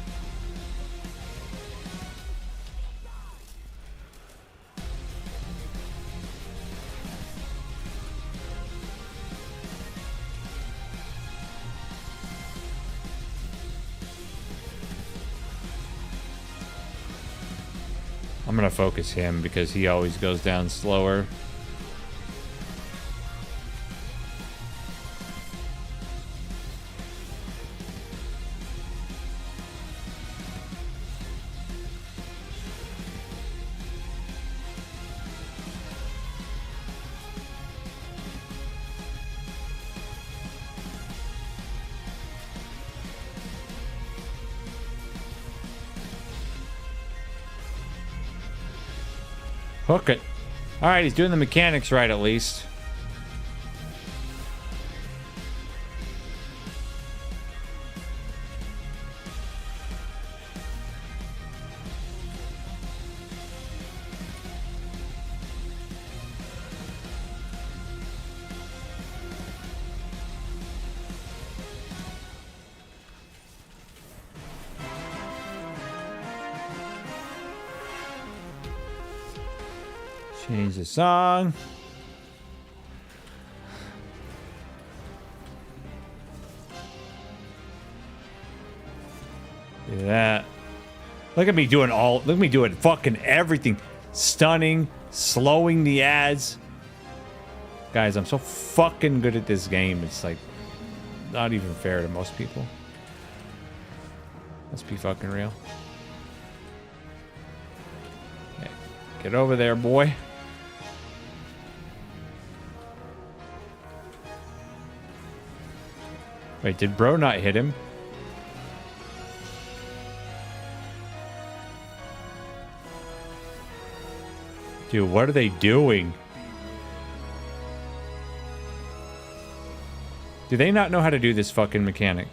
I'm gonna focus him because he always goes down slower. Hook it. All right, he's doing the mechanics right at least. Change the song. Do that. Look at me doing look at me doing fucking everything. Stunning, slowing the ads. Guys, I'm so fucking good at this game. It's like not even fair to most people. Let's be fucking real. Okay. Get over there, boy. Wait, did bro not hit him? Dude, what are they doing? Do they not know how to do this fucking mechanic?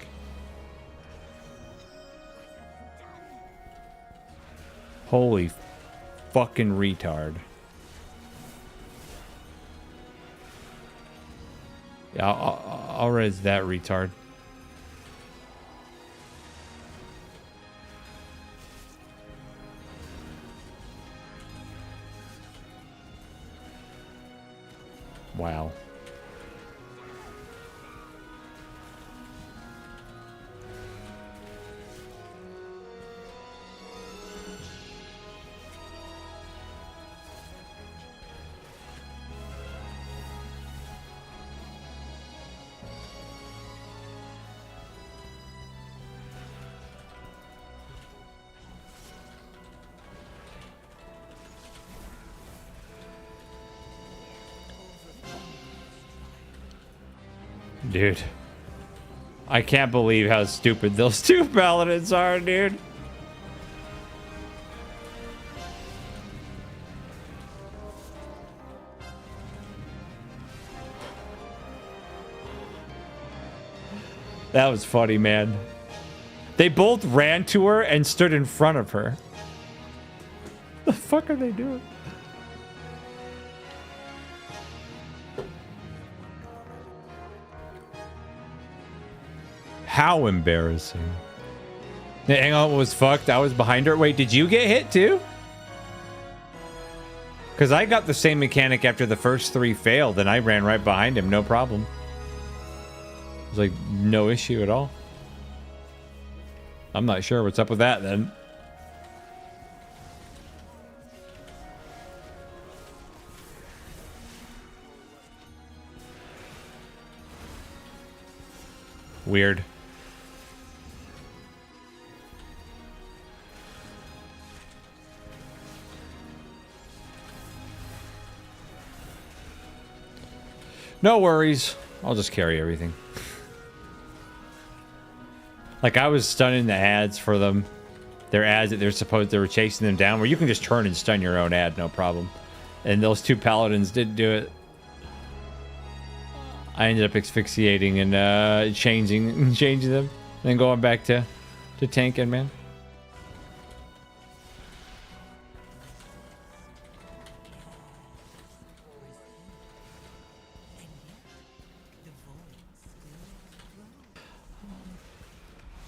Holy fucking retard. Yeah, I'll res that retard. Wow. Dude. I can't believe how stupid those two paladins are, dude. That was funny, man. They both ran to her and stood in front of her. The fuck are they doing? How embarrassing. Hang on, was fucked. I was behind her. Wait, did you get hit too? Because I got the same mechanic after the first 3 failed, and I ran right behind him, no problem. It was like no issue at all. I'm not sure what's up with that then. Weird. No worries. I'll just carry everything. Like, I was stunning the ads for them. Their ads that they were chasing them down, where you can just turn and stun your own ad, no problem. And those 2 paladins didn't do it. I ended up asphyxiating and changing them. And then going back to tanking, man.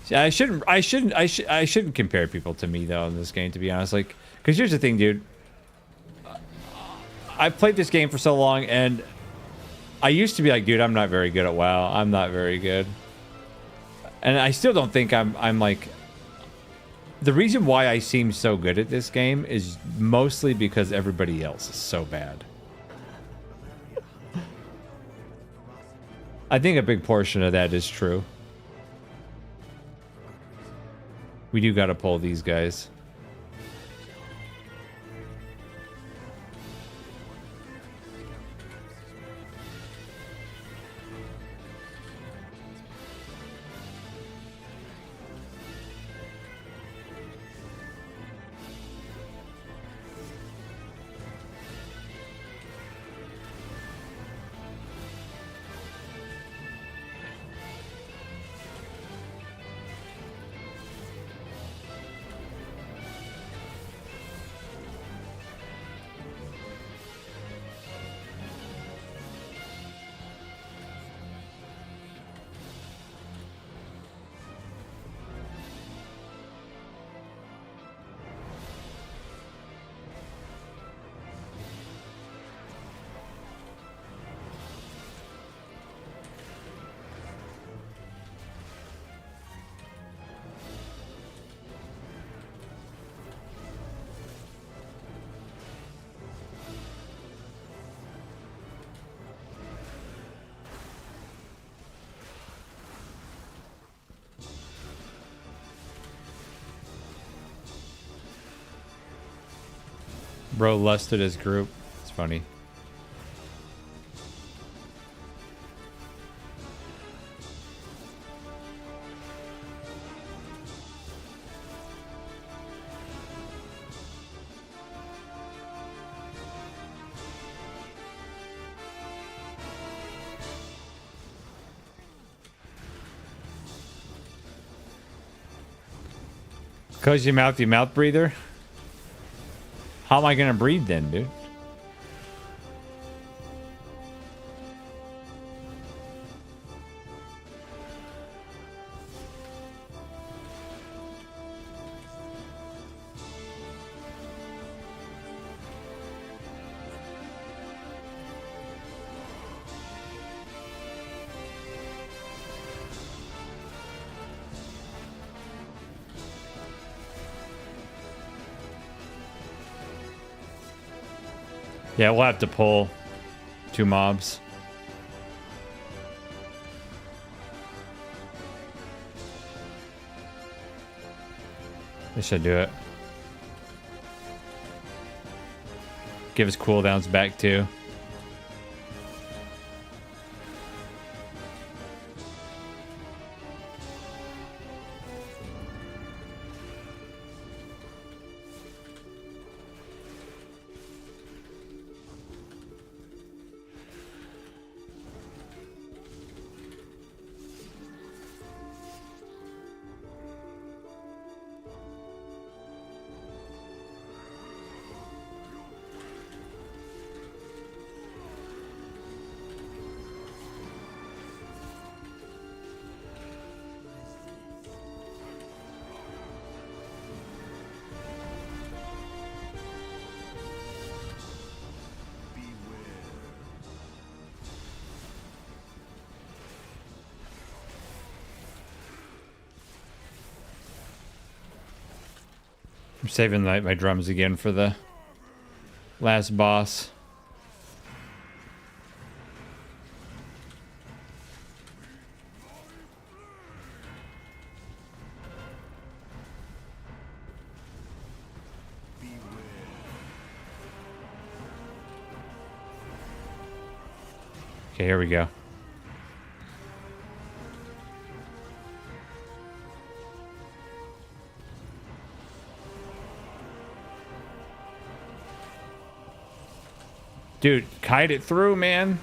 See, I shouldn't compare people to me though in this game, to be honest. Like, because here's the thing, dude. I've played this game for so long, and I used to be like, dude, I'm not very good at WoW. I'm not very good, and I still don't think I'm like. The reason why I seem so good at this game is mostly because everybody else is so bad. I think a big portion of that is true. We do got to pull these guys. Bro lusted his group. It's funny. Close your mouth, you mouth breather. How am I gonna breathe then, dude? Yeah, we'll have to pull 2 mobs. This should do it. Give us cooldowns back too. I'm saving my drums again for the last boss. Okay, here we go. Dude, kite it through, man.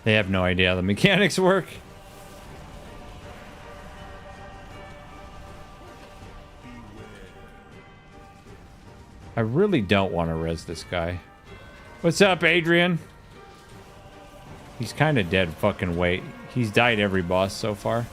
They have no idea how the mechanics work. I really don't want to res this guy. What's up, Adrian? He's kind of dead fucking weight. He's died every boss so far.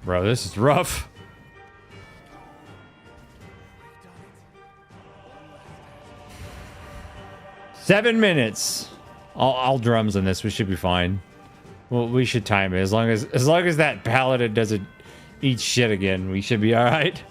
Bro, this is rough. Seven minutes. All drums on this. We should be fine. Well, we should time it as long as that paladin doesn't eat shit again. We should be all right.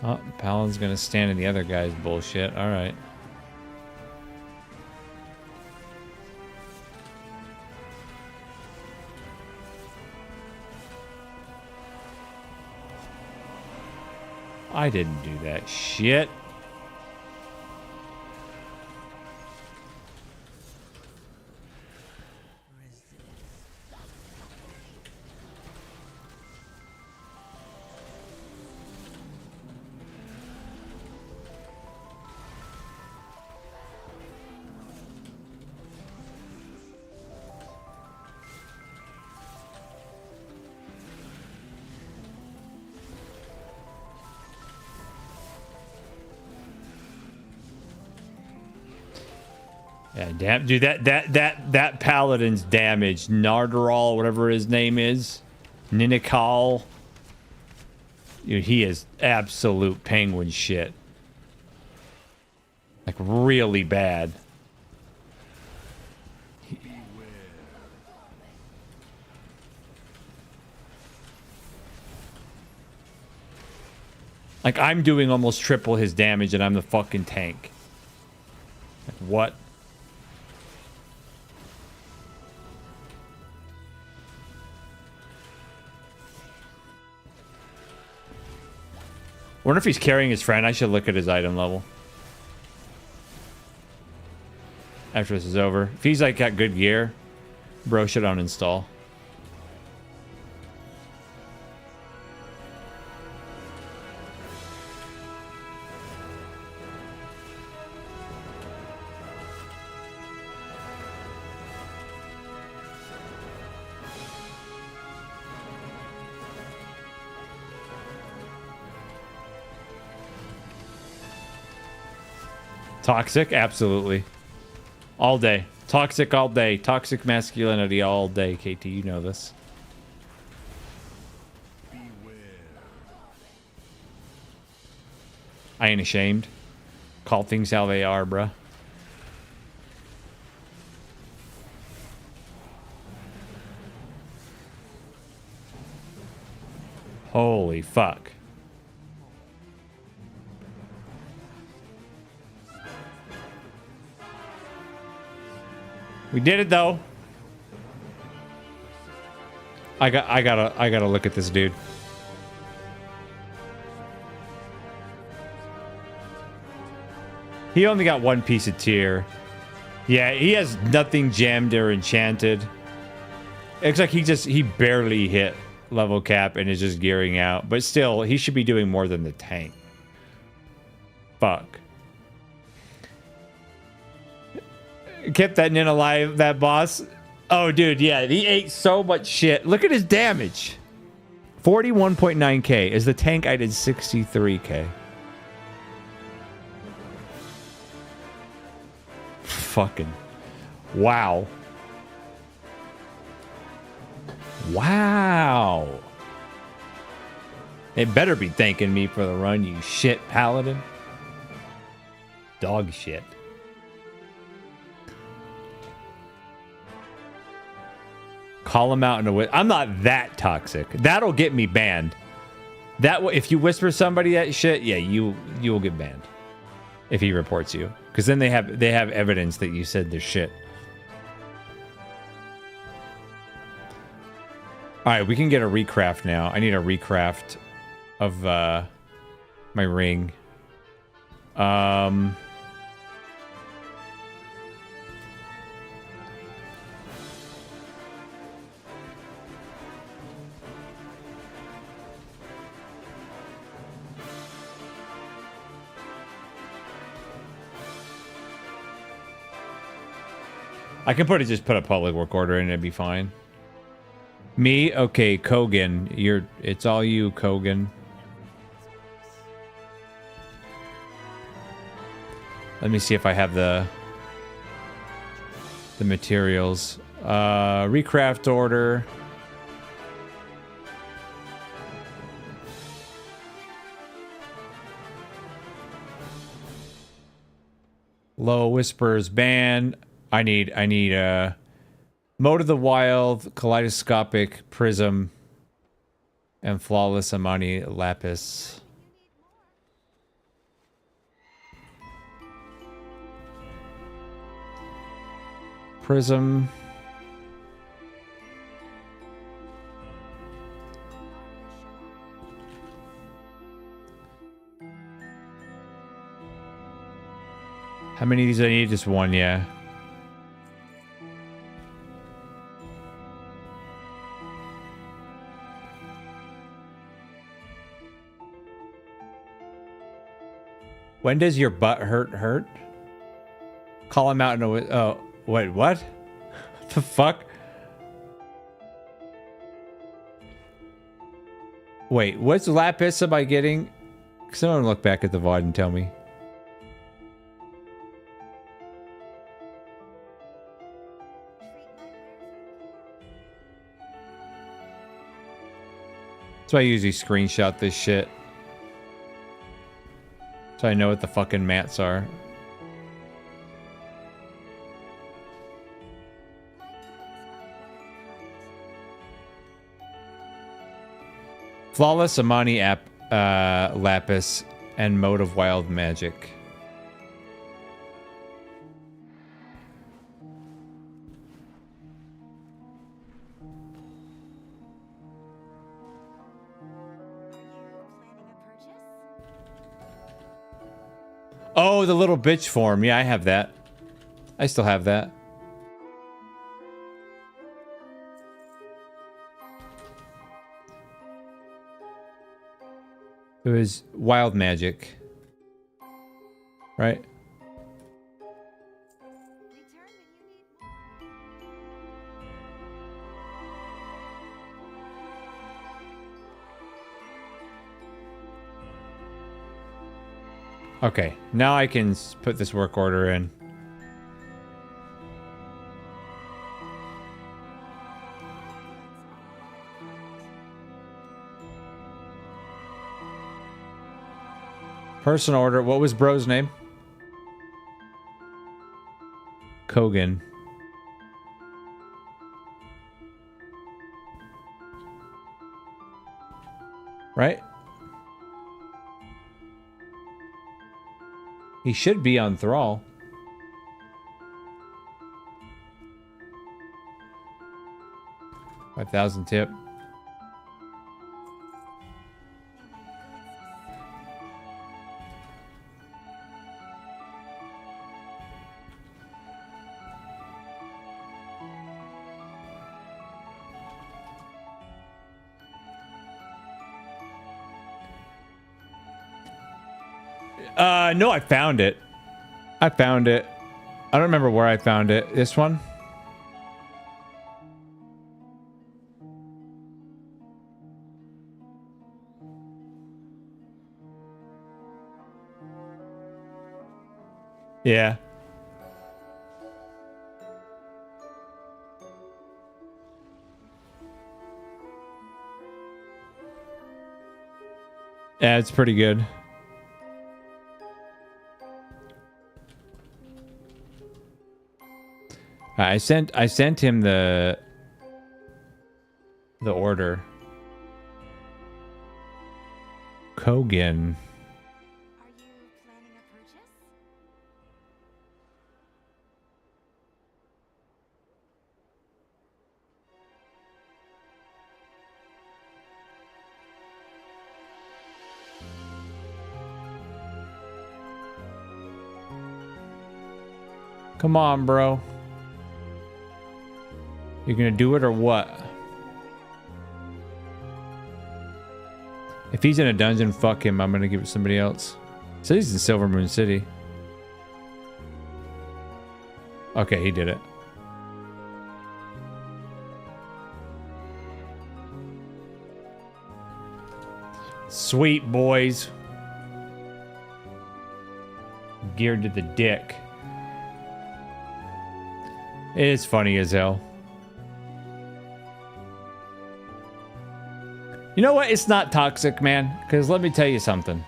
Oh, Paladin's gonna stand in the other guy's bullshit. All right. I didn't do that shit. Yeah, damn, dude, that paladin's damage, Nardaral, whatever his name is, Ninikal. Dude, he is absolute penguin shit. Like, really bad. Like, I'm doing almost triple his damage and I'm the fucking tank. Like, what? Wonder if he's carrying his friend. I should look at his item level after this is over. If he's like got good gear, bro should uninstall. Toxic? Absolutely. All day. Toxic all day. Toxic masculinity all day, KT. You know this. I ain't ashamed. Call things how they are, bruh. Holy fuck. We did it though. I gotta look at this dude. He only got one piece of tier. Yeah, he has nothing jammed or enchanted. It looks like he barely hit level cap and is just gearing out. But still, he should be doing more than the tank. Fuck. Kept that nin alive, that boss. Oh, dude, yeah, he ate so much shit. Look at his damage. 41.9k. As the tank, I did 63k. Fucking. Wow. Wow. It better be thanking me for the run, you shit paladin. Dog shit. Call him out in a way. I'm not that toxic. That'll get me banned. That if you whisper somebody that shit, yeah, you will get banned if he reports you, because then they have evidence that you said this shit. All right, we can get a recraft now. I need a recraft of my ring. I can just put a public work order in and it'd be fine. Me? Okay, Kogan. It's all you, Kogan. Let me see if I have the materials. Recraft order. Low Whispers ban. I need Mode of the Wild, Kaleidoscopic Prism, and Flawless Amani Lapis. Prism. How many of these do I need? Just one, yeah. When does your butt hurt? Call him out in a... Oh, wait, what? What the fuck? Wait, what's Lapis am I getting? Someone look back at the VOD and tell me. That's why I usually screenshot this shit. So I know what the fucking mats are. Flawless Amani app, Lapis, and Mode of Wild Magic. Oh, the little bitch form. Yeah, I have that. I still have that. It was wild magic. Right? Okay, now I can put this work order in. Personal order. What was bro's name? Kogan. Right? He should be on Thrall. $5,000 tip. No, I found it. I found it. I don't remember where I found it. This one? Yeah. Yeah, it's pretty good. I sent him the order. Kogan. Are you planning a purchase? Come on, bro. You gonna do it or what? If he's in a dungeon, fuck him. I'm gonna give it to somebody else. So he's in Silver Moon City. Okay, he did it. Sweet boys. Geared to the dick. It is funny as hell. You know what? It's not toxic, man. Because let me tell you something.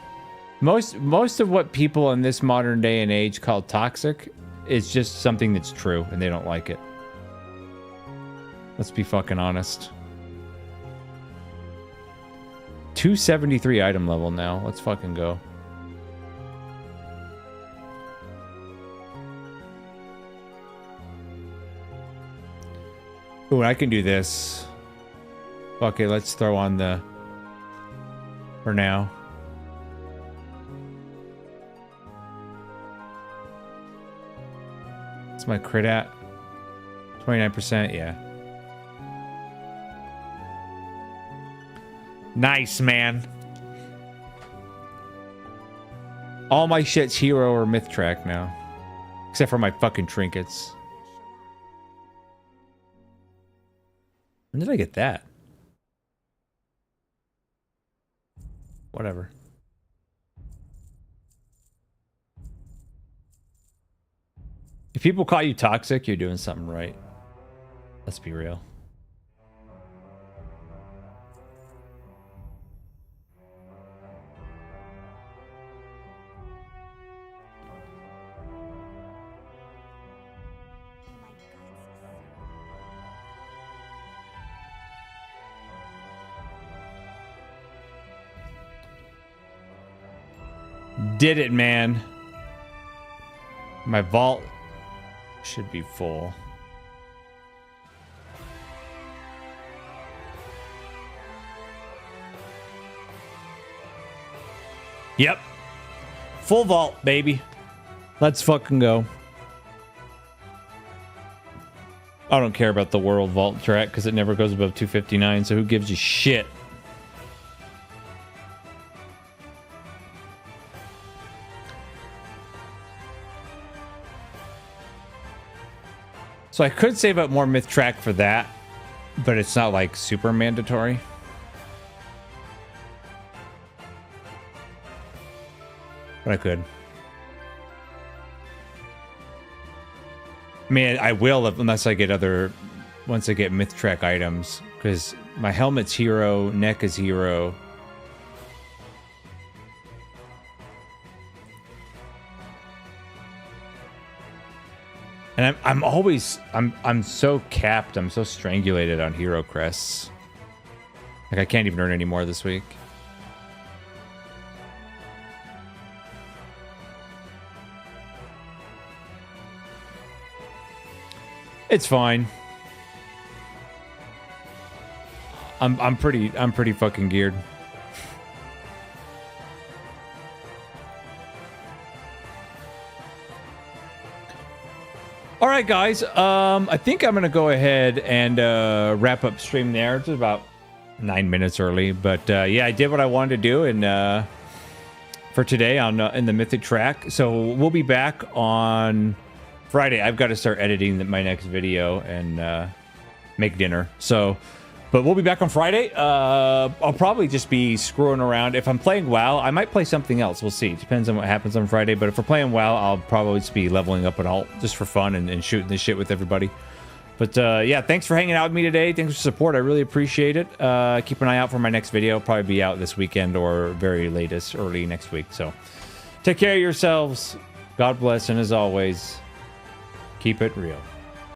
Most of what people in this modern day and age call toxic is just something that's true and they don't like it. Let's be fucking honest. 273 item level now. Let's fucking go. Ooh, I can do this. Okay, let's throw on the... For now. What's my crit at? 29%, yeah. Nice, man. All my shit's hero or myth track now. Except for my fucking trinkets. When did I get that? Whatever. If people call you toxic, you're doing something right. Let's be real. Did it, man. My vault should be full. Yep. Full vault, baby. Let's fucking go. I don't care about the world vault track because it never goes above 259, so who gives a shit? So I could save up more myth track for that, but it's not like super mandatory. But I could. I mean, I will unless I get once I get myth track items, because my helmet's hero, neck is hero. And I'm so capped, I'm so strangulated on hero crests. Like I can't even earn any more this week. It's fine. I'm pretty fucking geared. All right, guys. I think I'm gonna go ahead and wrap up stream there. It's about 9 minutes early, but yeah, I did what I wanted to do, and for today on in the Mythic track. So we'll be back on Friday. I've got to start editing my next video and make dinner. So, but we'll be back on Friday. I'll probably just be screwing around. If I'm playing WoW, I might play something else. We'll see. Depends on what happens on Friday. But if we're playing WoW, I'll probably just be leveling up an alt just for fun and shooting this shit with everybody. But yeah, thanks for hanging out with me today. Thanks for support. I really appreciate it. Keep an eye out for my next video. Probably be out this weekend or very latest early next week. So take care of yourselves. God bless. And as always, keep it real.